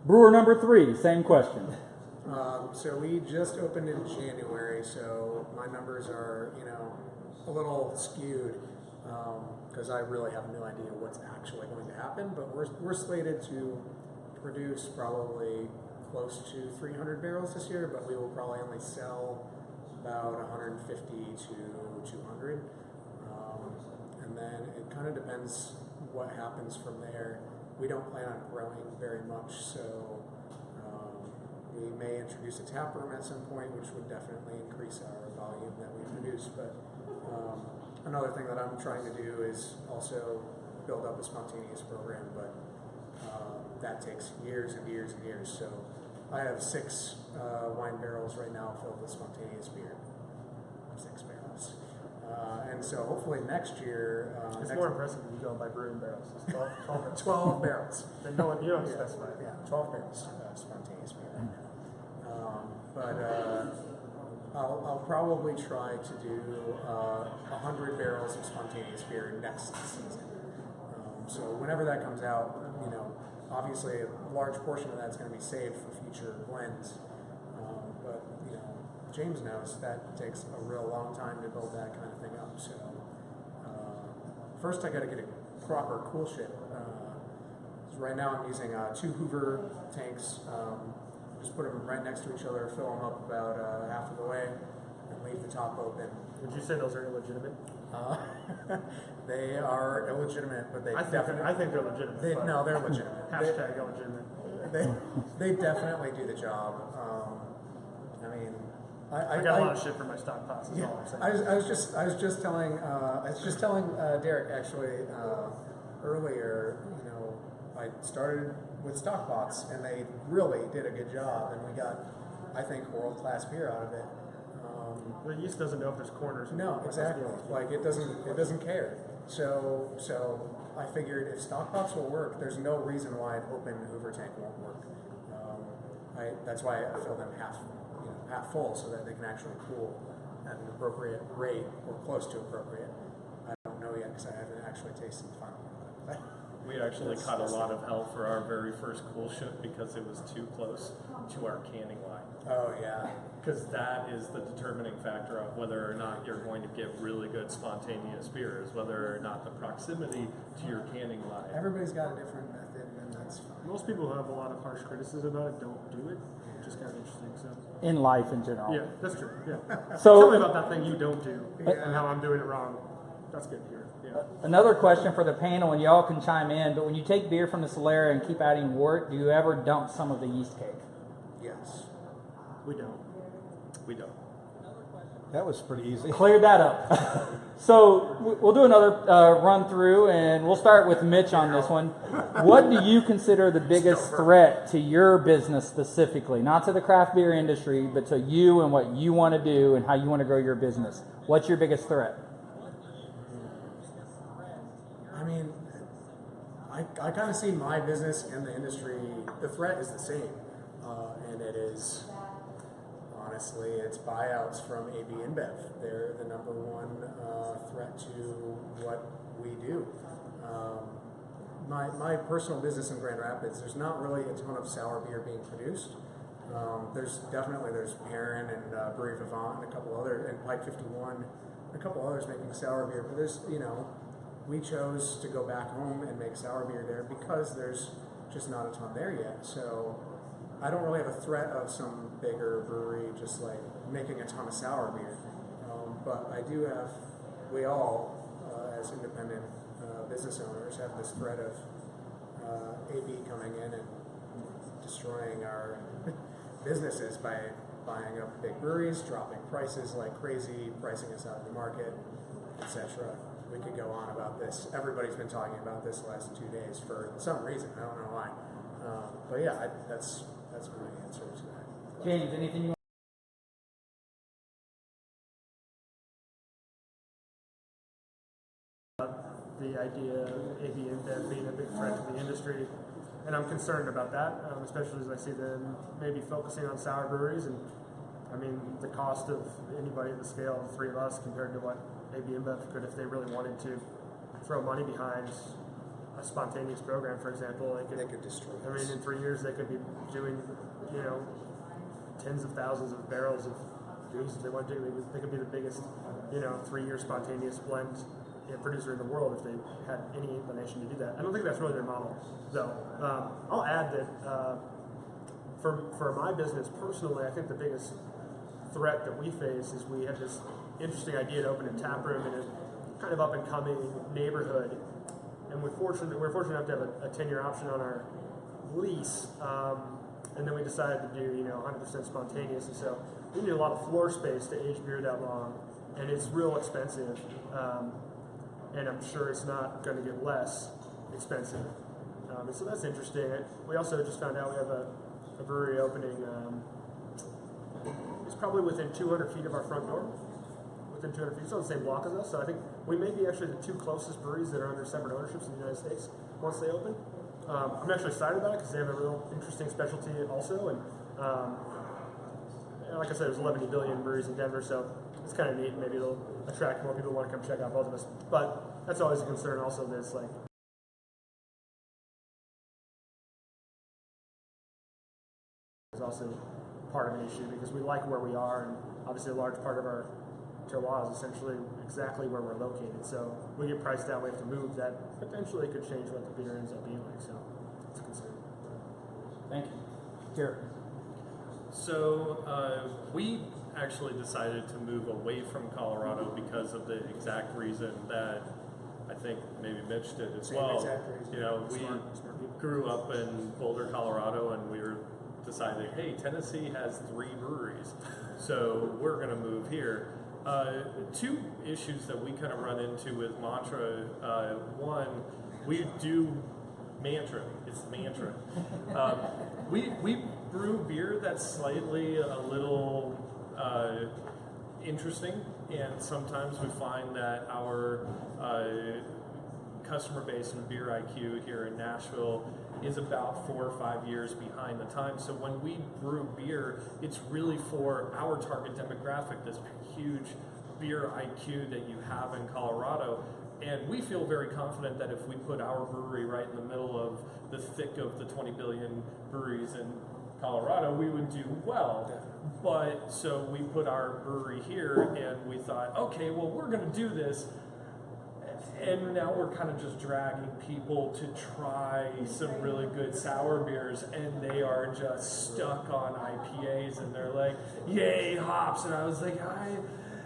Brewer number 3, same question. So we just opened in January, so my numbers are, a little skewed because I really have no idea what's actually going to happen. But we're slated to produce probably close to 300 barrels this year, but we will probably only sell about 150 to 200. And then it kind of depends what happens from there. We don't plan on growing very much, so we may introduce a tap room at some point, which would definitely increase our volume that we produce. But another thing that I'm trying to do is also build up a spontaneous program, but that takes years and years and years. So I have 6 wine barrels right now filled with spontaneous beer. 6 barrels. And so hopefully next year... it's more impressive when you go by brewing barrels. It's 12 barrels. 12 barrels. Then no one, you don't specify. Yeah, 12 barrels spontaneous beer right now. But I'll probably try to do 100 barrels of spontaneous beer next season. So whenever that comes out, obviously a large portion of that's going to be saved for future blends. But James knows that takes a real long time to build that kind of thing up. So first I got to get a proper cool ship. So right now I'm using 2 Hoover tanks. Just put them right next to each other, fill them up about half of the way, and leave the top open. Would you say those are illegitimate? They are illegitimate, but they I think they're legitimate. No, they're legitimate. Hashtag illegitimate. They definitely do the job. I mean, I got a lot of shit for my stock pots. Is all I'm saying. I was just telling Derrick actually earlier. I started with stock pots, and they really did a good job, and we got, I think, world-class beer out of it. The yeast doesn't know if there's corners. No, exactly. Like it doesn't care. So I figured if stock pots will work, there's no reason why an open Hoover tank won't work. That's why I fill them half full, so that they can actually cool at an appropriate rate or close to appropriate. I don't know yet because I haven't actually tasted the final product. We actually caught a lot of hell for our very first cool ship because it was too close to our canning line. Oh yeah. Because that is the determining factor of whether or not you're going to get really good spontaneous beers, whether or not the proximity to your canning line. Everybody's got a different method, and that's fine. Most people who have a lot of harsh criticism about it don't do it, which is kind of interesting. So In life in general. yeah, that's true. Yeah. So- Tell me about that thing you don't do and how I'm doing it wrong. That's good to hear. Yeah. Another question for the panel, and y'all can chime in, but when you take beer from the solera and keep adding wort, do you ever dump some of the yeast cake? Yes. We don't. We don't. That was pretty easy. Cleared that up. So we'll do another run through, and we'll start with Mitch on this one. What do you consider the biggest threat to your business specifically? Not to the craft beer industry, but to you and what you want to do and how you want to grow your business. What's your biggest threat? I mean, I kind of see my business and the industry, the threat is the same. And it is, honestly, it's buyouts from AB InBev. They're the number one threat to what we do. My personal business in Grand Rapids, there's not really a ton of sour beer being produced. There's Perrin and Brewery Vivant and a couple other, and Pike 51, a couple others making sour beer, but there's, we chose to go back home and make sour beer there because there's just not a ton there yet. So I don't really have a threat of some bigger brewery just like making a ton of sour beer. But I do have, we all, as independent business owners, have this threat of AB coming in and destroying our businesses by buying up big breweries, dropping prices like crazy, pricing us out of the market, etc. We could go on about this. Everybody's been talking about this the last 2 days for some reason. I don't know why. But yeah, that's my answer to that. James, anything you The idea of AB InBev being a big threat to the industry, and I'm concerned about that, especially as I see them maybe focusing on sour breweries. And I mean, the cost of anybody at the scale of the three of us compared to what AB InBev could, if they really wanted to throw money behind a spontaneous program, for example, They could destroy I mean, in 3 years they could be doing, tens of thousands of barrels of booze if they wanted to. They could be the biggest, 3-year spontaneous blend producer in the world if they had any inclination to do that. I don't think that's really their model, though. I'll add that for my business personally, I think the biggest threat that we face is we have this interesting idea to open a tap room in a kind of up and coming neighborhood, and we're fortunate enough to have a 10-year option on our lease, and then we decided to do 100% spontaneous, and so we need a lot of floor space to age beer that long, and it's real expensive. And I'm sure it's not going to get less expensive. And so that's interesting. We also just found out we have a brewery opening. It's probably within 200 feet of our front door. Within 200 feet. It's on the same block as us. So I think we may be actually the two closest breweries that are under separate ownerships in the United States once they open. I'm actually excited about it because they have a real interesting specialty also. And like I said, there's 11 billion breweries in Denver, so it's kind of neat. Maybe it'll attract more people who want to come check out both of us. But that's always a concern also, this is also part of the issue because we like where we are, and obviously a large part of our terroir is essentially exactly where we're located. So we get priced out, we have to move. That potentially could change what the beer ends up being like. So it's a concern. Thank you. Derrick. So we actually decided to move away from Colorado because of the exact reason that I think maybe Mitch did as well. Exact reason. We grew up in Boulder, Colorado, and we decided, hey, Tennessee has 3 breweries, so we're going to move here. 2 issues that we kind of run into with Mantra. One, we do mantra. It's mantra. We brew beer that's slightly a little interesting, and sometimes we find that our customer base and beer IQ here in Nashville is about 4 or 5 years behind the time. So when we brew beer, it's really for our target demographic, this huge beer IQ that you have in Colorado. And we feel very confident that if we put our brewery right in the middle of the thick of the 20 billion breweries in Colorado, we would do well. But so we put our brewery here, and we thought, okay, well, we're going to do this. And now we're kind of just dragging people to try some really good sour beers, and they are just stuck on IPAs, and they're like, yay, hops. And I was like,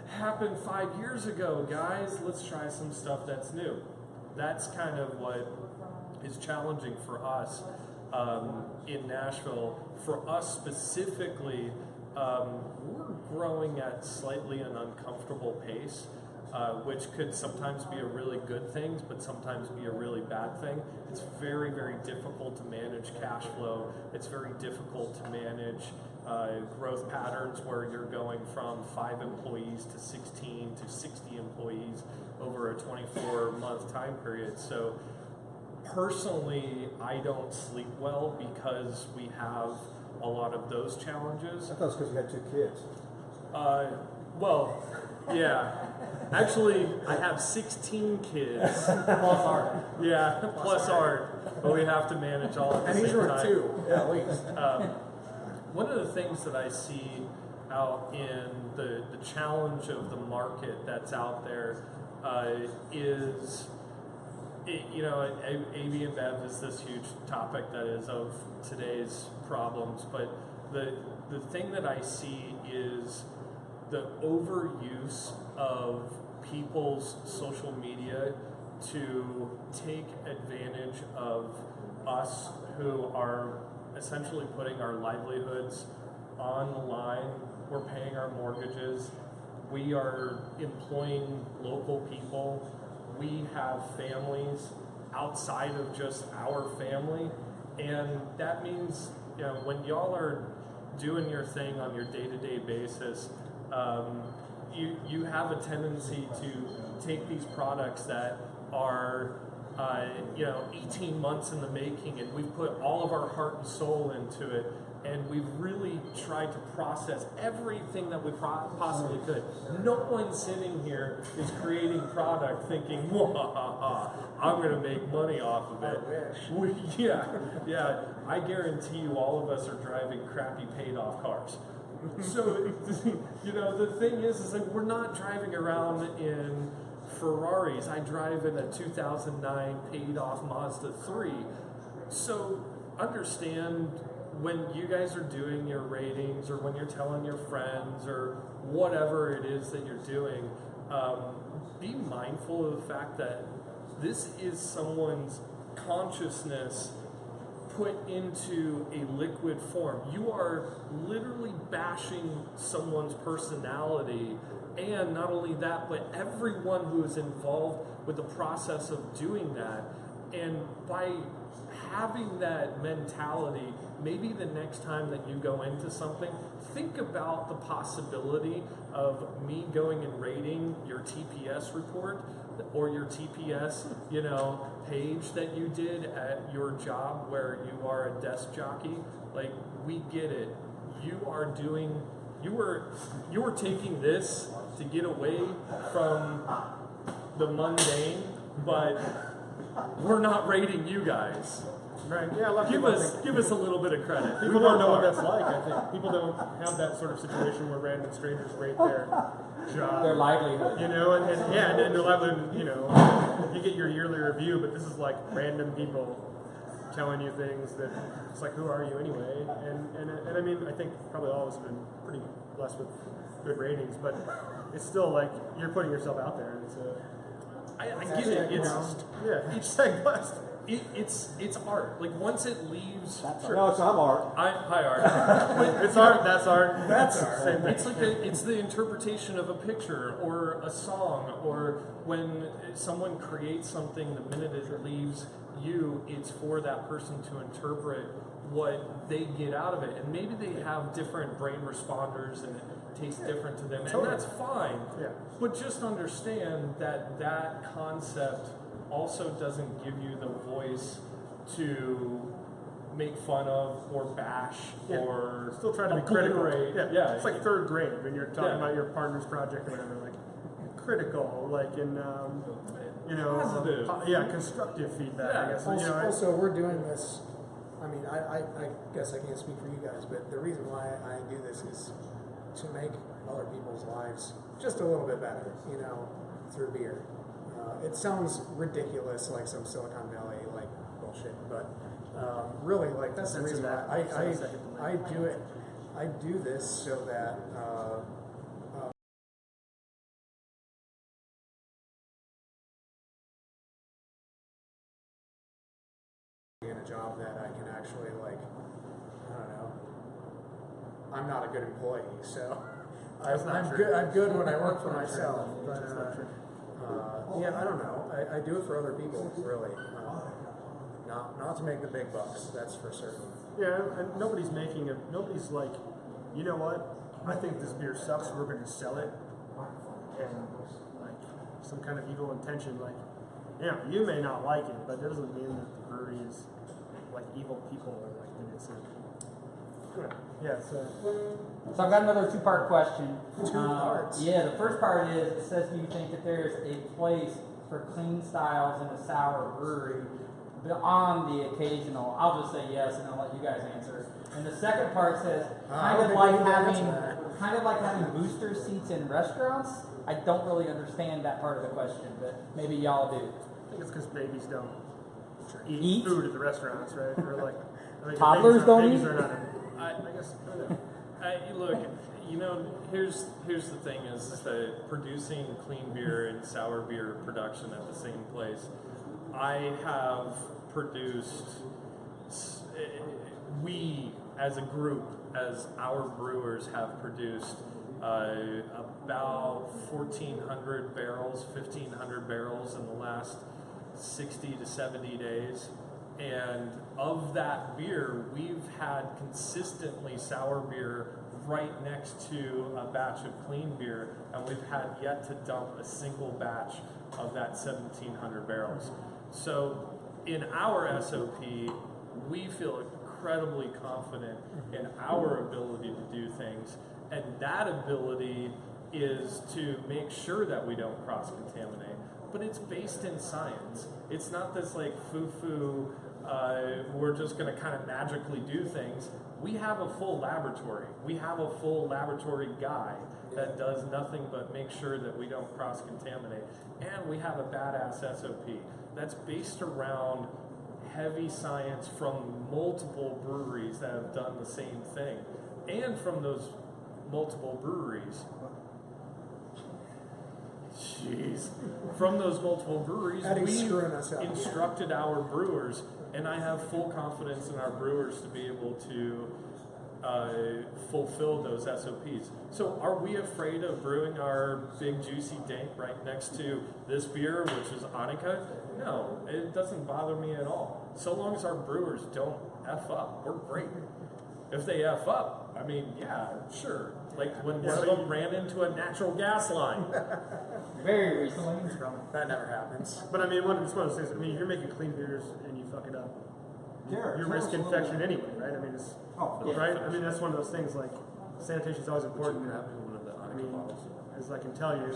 happened 5 years ago, guys. Let's try some stuff that's new. That's kind of what is challenging for us in Nashville. For us specifically, we're growing at slightly an uncomfortable pace, which could sometimes be a really good thing, but sometimes be a really bad thing. It's very, very difficult to manage cash flow. It's very difficult to manage growth patterns where you're going from 5 employees to 16 to 60 employees over a 24-month time period. So personally, I don't sleep well because we have a lot of those challenges. I thought it was because you had 2 kids. Well, yeah. Actually, I have 16 kids. Plus art. Yeah, plus art. But we have to manage all at the And he's same worth time. 2, at least. One of the things that I see out in the challenge of the market that's out there is, AB and Bev is this huge topic that is of today's problems, but the thing that I see is the overuse of people's social media to take advantage of us who are essentially putting our livelihoods on the line. We're paying our mortgages. We are employing local people. We have families outside of just our family. And that means, when y'all are doing your thing on your day-to-day basis, you have a tendency to take these products that are 18 months in the making, and we've put all of our heart and soul into it, and we've really tried to process everything that we possibly could. No one sitting here is creating product thinking, I'm going to make money off of it. Yeah. I guarantee you all of us are driving crappy paid-off cars. So, the thing is like we're not driving around in Ferraris. I drive in a 2009 paid-off Mazda 3. So, understand when you guys are doing your ratings or when you're telling your friends or whatever it is that you're doing, be mindful of the fact that this is someone's consciousness put into a liquid form. You are literally bashing someone's personality, and not only that, but everyone who is involved with the process of doing that. And by having that mentality, maybe the next time that you go into something, think about the possibility of me going and rating your TPS report or your TPS, page that you did at your job where you are a desk jockey. Like, we get it. You were taking this to get away from the mundane, but we're not rating you guys. Right. Yeah, a lot of Give us a little bit of credit. People don't know what that's like. I think people don't have that sort of situation where random strangers rate their job, Their livelihood. and their livelihood. You get your yearly review, but this is like random people telling you things that it's like, who are you anyway? And I mean, I think probably all of us have been pretty blessed with good ratings, but it's still like you're putting yourself out there, and it's I get it. it's saying blessed. It's art. Like, once it leaves, No, it's I'm art. hi art. It's art. That's art. That's art. Same thing. It's like it's the interpretation of a picture or a song, or when someone creates something, the minute it leaves you, it's for that person to interpret what they get out of it. And maybe they have different brain responders and it tastes different to them, and that's fine. Yeah. But just understand that concept also doesn't give you the voice to make fun of or bash or still trying to be critical. obliterate. Yeah, it's like third grade when you're talking about your partner's project or whatever. Like critical, like in Positive. Constructive feedback. I guess. Also, we're doing this. I mean, I guess I can't speak for you guys, but the reason why I do this is to make other people's lives just a little bit better, through beer. It sounds ridiculous, like some Silicon Valley bullshit, but really, that's the reason why I do it. I do this so that in a job that I can actually I don't know. I'm not a good employee, so I'm good when I work for myself. But I don't know. I do it for other people, really. Not to make the big bucks. That's for certain. Yeah, and nobody's like, you know what? I think this beer sucks. We're going to sell it, and some kind of evil intention. You may not like it, but that doesn't mean that the brewery is evil people or that it's So I've got another two-part question. Two parts. Yeah, the first part is, it says, do you think that there's a place for clean styles in a sour brewery beyond the occasional? I'll just say yes, and I'll let you guys answer. And the second part says, kind of like having booster seats in restaurants. I don't really understand that part of the question, but maybe y'all do. I think it's because babies don't eat food at the restaurants, right? Or toddlers don't eat? I guess. Look, here's the thing: is that producing clean beer and sour beer production at the same place. I have produced. We, as a group, as our brewers, have produced about 1,400 barrels, 1,500 barrels in the last 60 to 70 days. And of that beer, we've had consistently sour beer right next to a batch of clean beer, and we've had yet to dump a single batch of that 1,700 barrels. So in our SOP, we feel incredibly confident in our ability to do things, and that ability is to make sure that we don't cross-contaminate. But it's based in science. It's not this foo-foo, we're just going to kind of magically do things. We have a full laboratory. We have a full laboratory guy that does nothing but make sure that we don't cross-contaminate. And we have a badass SOP that's based around heavy science from multiple breweries that have done the same thing. And from those multiple breweries, from those multiple breweries, we instructed our brewers, and I have full confidence in our brewers to be able to fulfill those SOPs. So are we afraid of brewing our big juicy dank right next to this beer, which is Annika? No, it doesn't bother me at all. So long as our brewers don't F up, we're great. If they F up, I mean, yeah, sure. Like when one of them ran into a natural gas line. Very recently. That never happens. But I mean, it's one of those things. I mean, you're making clean beers and you fuck it up. You risk infection anyway, right? I mean, right? I mean, that's one of those things. Like, sanitation is always important. I mean, as I can tell you,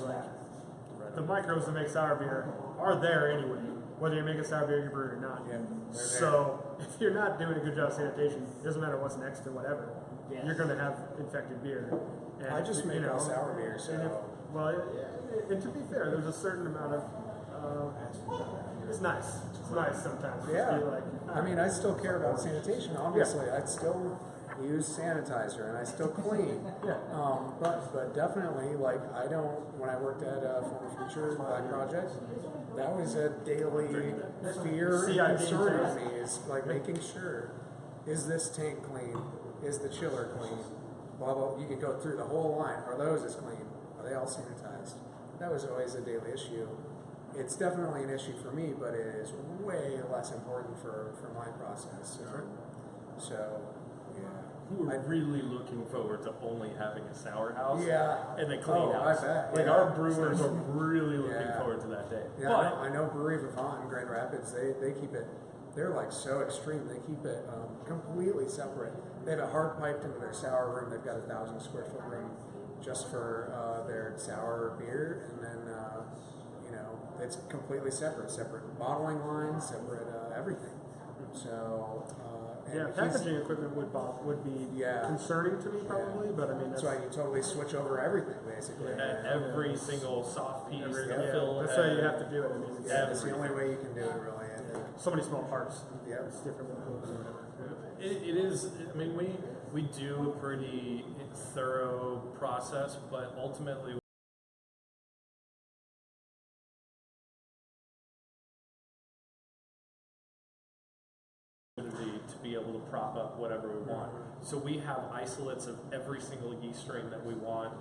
the microbes that make sour beer are there anyway, whether you're making sour beer in your brewery or not. Yeah, so if you're not doing a good job of sanitation, it doesn't matter what's next or whatever. Yes. You're going to have infected beer. And, I just make sour beer, so. And to be fair, there's a certain amount of. It's nice. It's nice sometimes. Yeah. I mean, I still care about sanitation. Obviously, I still use sanitizer and I still clean. But definitely, I don't. When I worked at Former Future Black Project, that was a daily fear and concern of me. Is making sure, is this tank clean? Is the chiller clean? Blah blah. You could go through the whole line. Are those as clean? Are they all sanitized? That was always a daily issue. It's definitely an issue for me, but it is way less important for my process. So We're really looking forward to only having a sour house and a clean house. I bet. Our brewers are really looking forward to that day. Yeah, but I know Brewery Vivant in Grand Rapids, they keep it, they're so extreme, they keep it completely separate. They have it hard piped into their sour room. They've got 1,000 square foot room just for their sour beer, and then it's completely separate bottling lines, separate everything. So and packaging equipment would be concerning to me probably, but I mean that's why you totally switch over everything basically. Every single soft piece, that's how you have to do it. I mean, that's the only way you can do it, really. I think. So many small parts. Yeah, it's different than hooks or whatever. It is. I mean, we do a pretty thorough process, but ultimately. To be able to prop up whatever we want. So we have isolates of every single yeast strain that we want.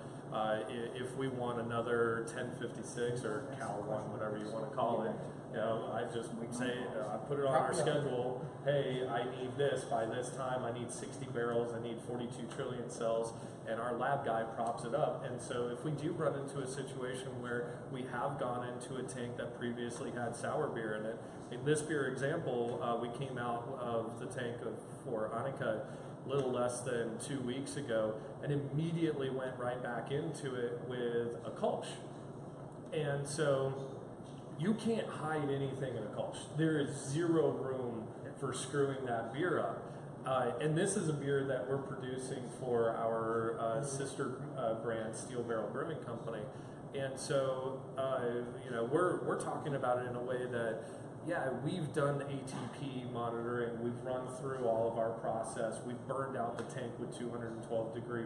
If we want another 1056 or Cal 1, whatever you want to call it, I just say, I put it on our schedule. Hey, I need this by this time. I need 60 barrels. I need 42 trillion cells. And our lab guy props it up. And so if we do run into a situation where we have gone into a tank that previously had sour beer in it, in this beer example, we came out of the tank for Hanukkah a little less than 2 weeks ago and immediately went right back into it with a Kolsch. And so you can't hide anything in a Kolsch. There is zero room for screwing that beer up. And this is a beer that we're producing for our sister brand, Steel Barrel Brewing Company. And so, we're talking about it in a way that, we've done ATP monitoring. We've run through all of our process. We've burned out the tank with 212 degree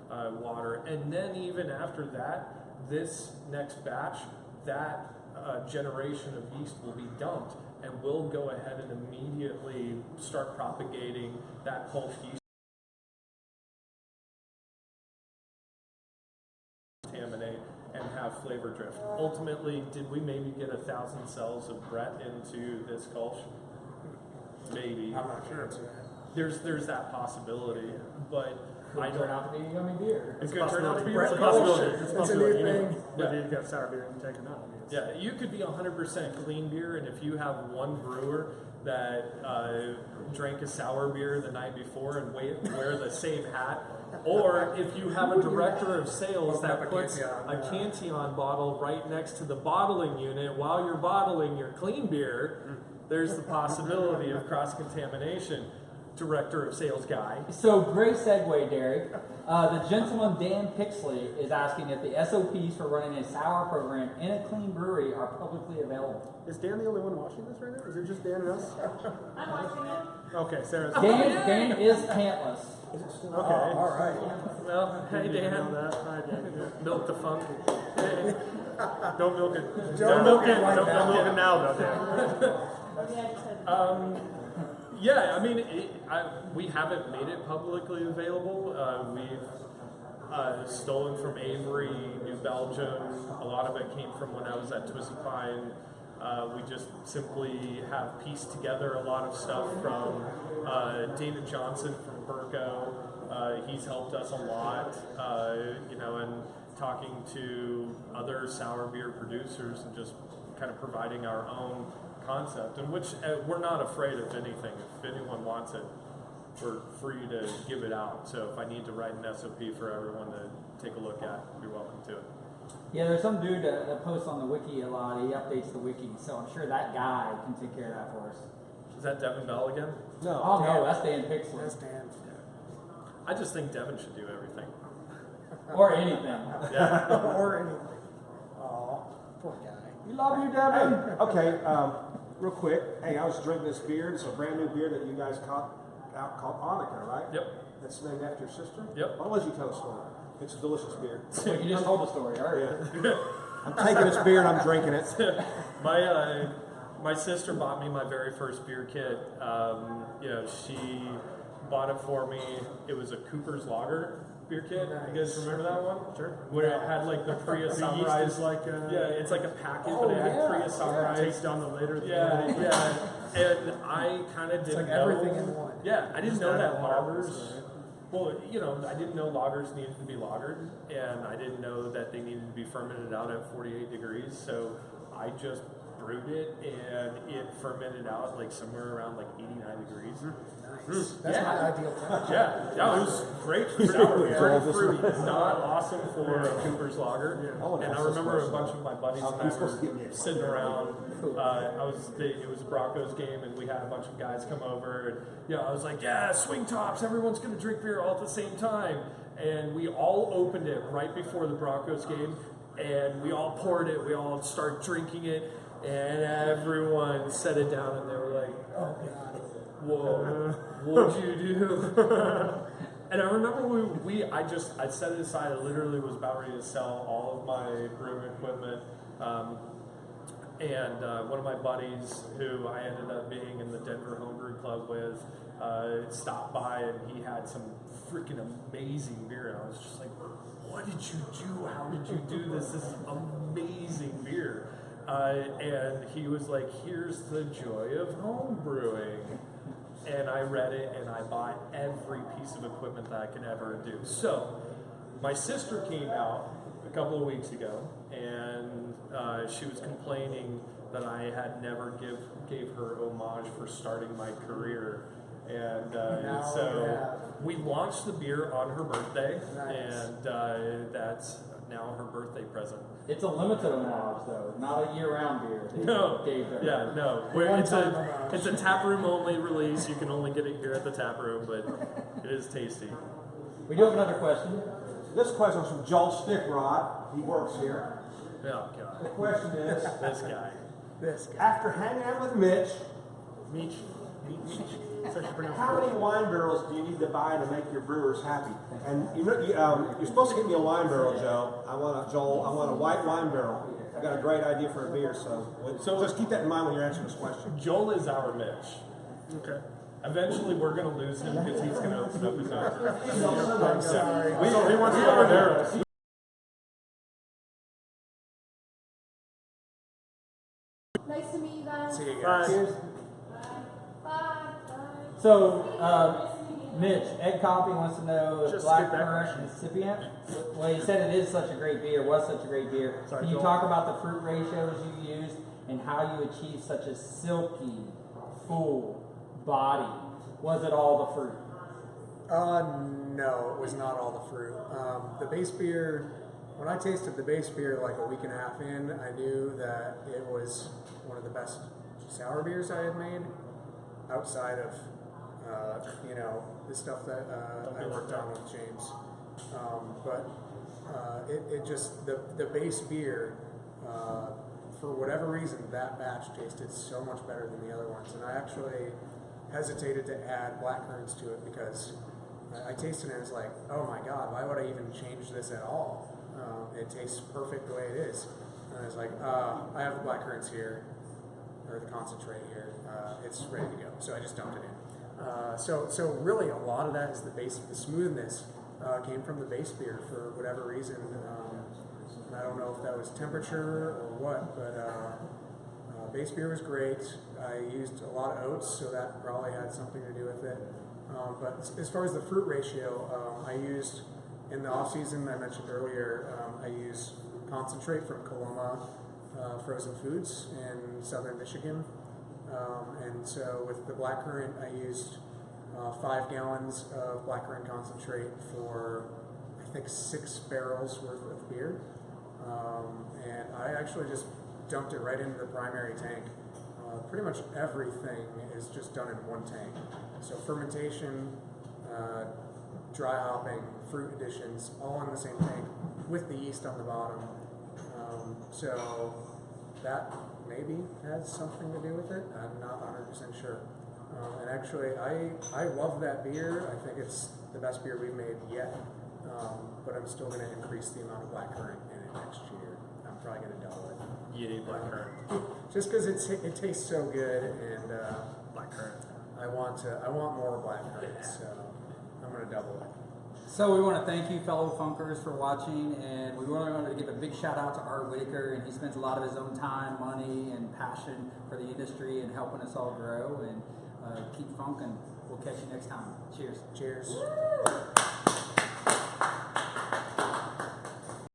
water. And then even after that, this next batch, that generation of yeast will be dumped, and we'll go ahead and immediately start propagating that Kolsch yeast. Contaminate and have flavor drift. Ultimately, did we maybe get 1,000 cells of Brett into this Kolsch? Maybe. I'm not sure. There's that possibility, but I turn out to be a yummy beer. It's going to turn out to be a possibility. It's a new thing. Whether you've got sour beer and take or not. Yeah, you could be 100% clean beer, and if you have one brewer that drank a sour beer the night before and wear the same hat, or if you have a director of sales that puts a Cantillon bottle right next to the bottling unit while you're bottling your clean beer, there's the possibility of cross-contamination. Director of sales guy. So great segue, Derrick. The gentleman Dan Pixley is asking if the SOPs for running a sour program in a clean brewery are publicly available. Is Dan the only one watching this right now? Is it just Dan and us? I'm watching it. Okay, Sarah's. Dan is pantless. Okay. All right. Well, hey Dan. Hi Dan. Milk the funk. Don't milk it. Don't milk it right Don't now. milk it now, though, Dan. Yeah, I mean, we haven't made it publicly available. We've stolen from Avery, New Belgium. A lot of it came from when I was at Twisted Pine. We just simply have pieced together a lot of stuff from David Johnson from Burco. He's helped us a lot, and talking to other sour beer producers and just kind of providing our own concept, in which we're not afraid of anything. If anyone wants it, we're free to give it out. So if I need to write an SOP for everyone to take a look at, you're welcome to it. Yeah, there's some dude that posts on the wiki a lot. He updates the wiki, so I'm sure that guy can take care of that for us. Is that Devin Bell again? No. Oh no, that's Dan Pixley. That's Dan. I just think Devin should do everything. Or anything. Yeah. Or anything. Oh, poor guy. We love you, Devin. Okay, real quick. Hey, I was drinking this beer. It's a brand new beer that you guys caught out called Hanukkah, right? Yep. That's named after your sister? Yep. I'll let you tell the story. It's a delicious beer. Well, you just told the story, all right? Yeah. I'm taking this beer and I'm drinking it. My sister bought me my very first beer kit. She bought it for me. It was a Cooper's Lager beer kit. You guys remember that one? Sure. Where it had like the Prius Sunrise. Yeast is like It's like a packet, but it had Prius Sunrise. takes down the later. Yeah. And I kind of didn't know. Everything in one. Yeah, I didn't know that waters. lagers. Well, I didn't know lagers needed to be lagered, and I didn't know that they needed to be fermented out at 48 degrees. So I just brewed it, and it fermented out like somewhere around like 89 degrees. Nice. That's my ideal temperature. Yeah, it was great for sour beer. Very fruity. Not awesome for a Cooper's Lager. And I remember a bunch of my buddies and I were sitting around. It was a Broncos game, and we had a bunch of guys come over, and I was like, yeah, swing tops. Everyone's gonna drink beer all at the same time. And we all opened it right before the Broncos game, and we all poured it. We all started drinking it, and everyone set it down, and they were like, oh god, whoa, what'd you do? And I remember I set it aside. I literally was about ready to sell all of my brewing equipment. And one of my buddies, who I ended up being in the Denver Homebrew Club with, stopped by, and he had some freaking amazing beer. And I was just like, what did you do? How did you do this? This is amazing beer. And he was like, here's the joy of home brewing. And I read it, and I bought every piece of equipment that I could ever do. So my sister came out a couple of weeks ago, and she was complaining that I had never gave her homage for starting my career. And so we launched the beer on her birthday, and that's now her birthday present. It's a limited homage, though, not a year-round beer. No, it's a tap room only release. You can only get it here at the tap room, but it is tasty. We do have another question. This question is from Joel Stickrod. He works here. Oh god. The question is, This guy. after hanging out with Mitch, how many wine barrels do you need to buy to make your brewers happy? And you're supposed to get me a wine barrel, Joe. I want a white wine barrel. I got a great idea for a beer, so just keep that in mind when you're answering this question. Joel is our Mitch. Okay. Eventually, we're going to lose him because he's going to open up his own brewery. I'm sorry. He wants to go barrels. Nice to meet you guys. See you guys. Cheers. Bye. So, Mitch, Ed Coffee wants to know if Just Black skip that Currant is incipient. Well, he said it is such a great beer, was such a great beer. Sorry, Can you Joel. talk about the fruit ratios you used and how you achieved such a silky, full body? Was it all the fruit? No, it was not all the fruit. The base beer, when I tasted the base beer like a week and a half in, I knew that it was one of the best sour beers I had made, outside of, the stuff that I worked on with James. It just, the base beer, for whatever reason, that batch tasted so much better than the other ones. And I actually hesitated to add black currants to it because I tasted it and it's like, oh my god, why would I even change this at all? It tastes perfect the way it is. And I was like, I have the black currants here, or the concentrate here. It's ready to go. So I just dumped it in. So really a lot of that is the smoothness came from the base beer for whatever reason. I don't know if that was temperature or what, but base beer was great. I used a lot of oats, so that probably had something to do with it. But as far as the fruit ratio, I used, in the off season I mentioned earlier, I used concentrate from Coloma Frozen Foods in southern Michigan. And so with the blackcurrant, I used 5 gallons of blackcurrant concentrate for, I think, 6 barrels worth of beer. And I actually just dumped it right into the primary tank. Pretty much everything is just done in one tank. So fermentation, dry hopping, fruit additions, all in the same tank with the yeast on the bottom. So that maybe has something to do with it. I'm not 100% sure. And actually, I love that beer. I think it's the best beer we've made yet. But I'm still going to increase the amount of blackcurrant in it next year. I'm probably going to double it. Yay, blackcurrant. Just because it tastes so good, and Blackcurrant. I want more blackcurrant, so I'm going to double it. So we want to thank you, fellow Funkers, for watching, and we really wanted to give a big shout out to Art Whitaker, and he spends a lot of his own time, money, and passion for the industry and helping us all grow, and keep funkin'. We'll catch you next time. Cheers. Cheers. Woo!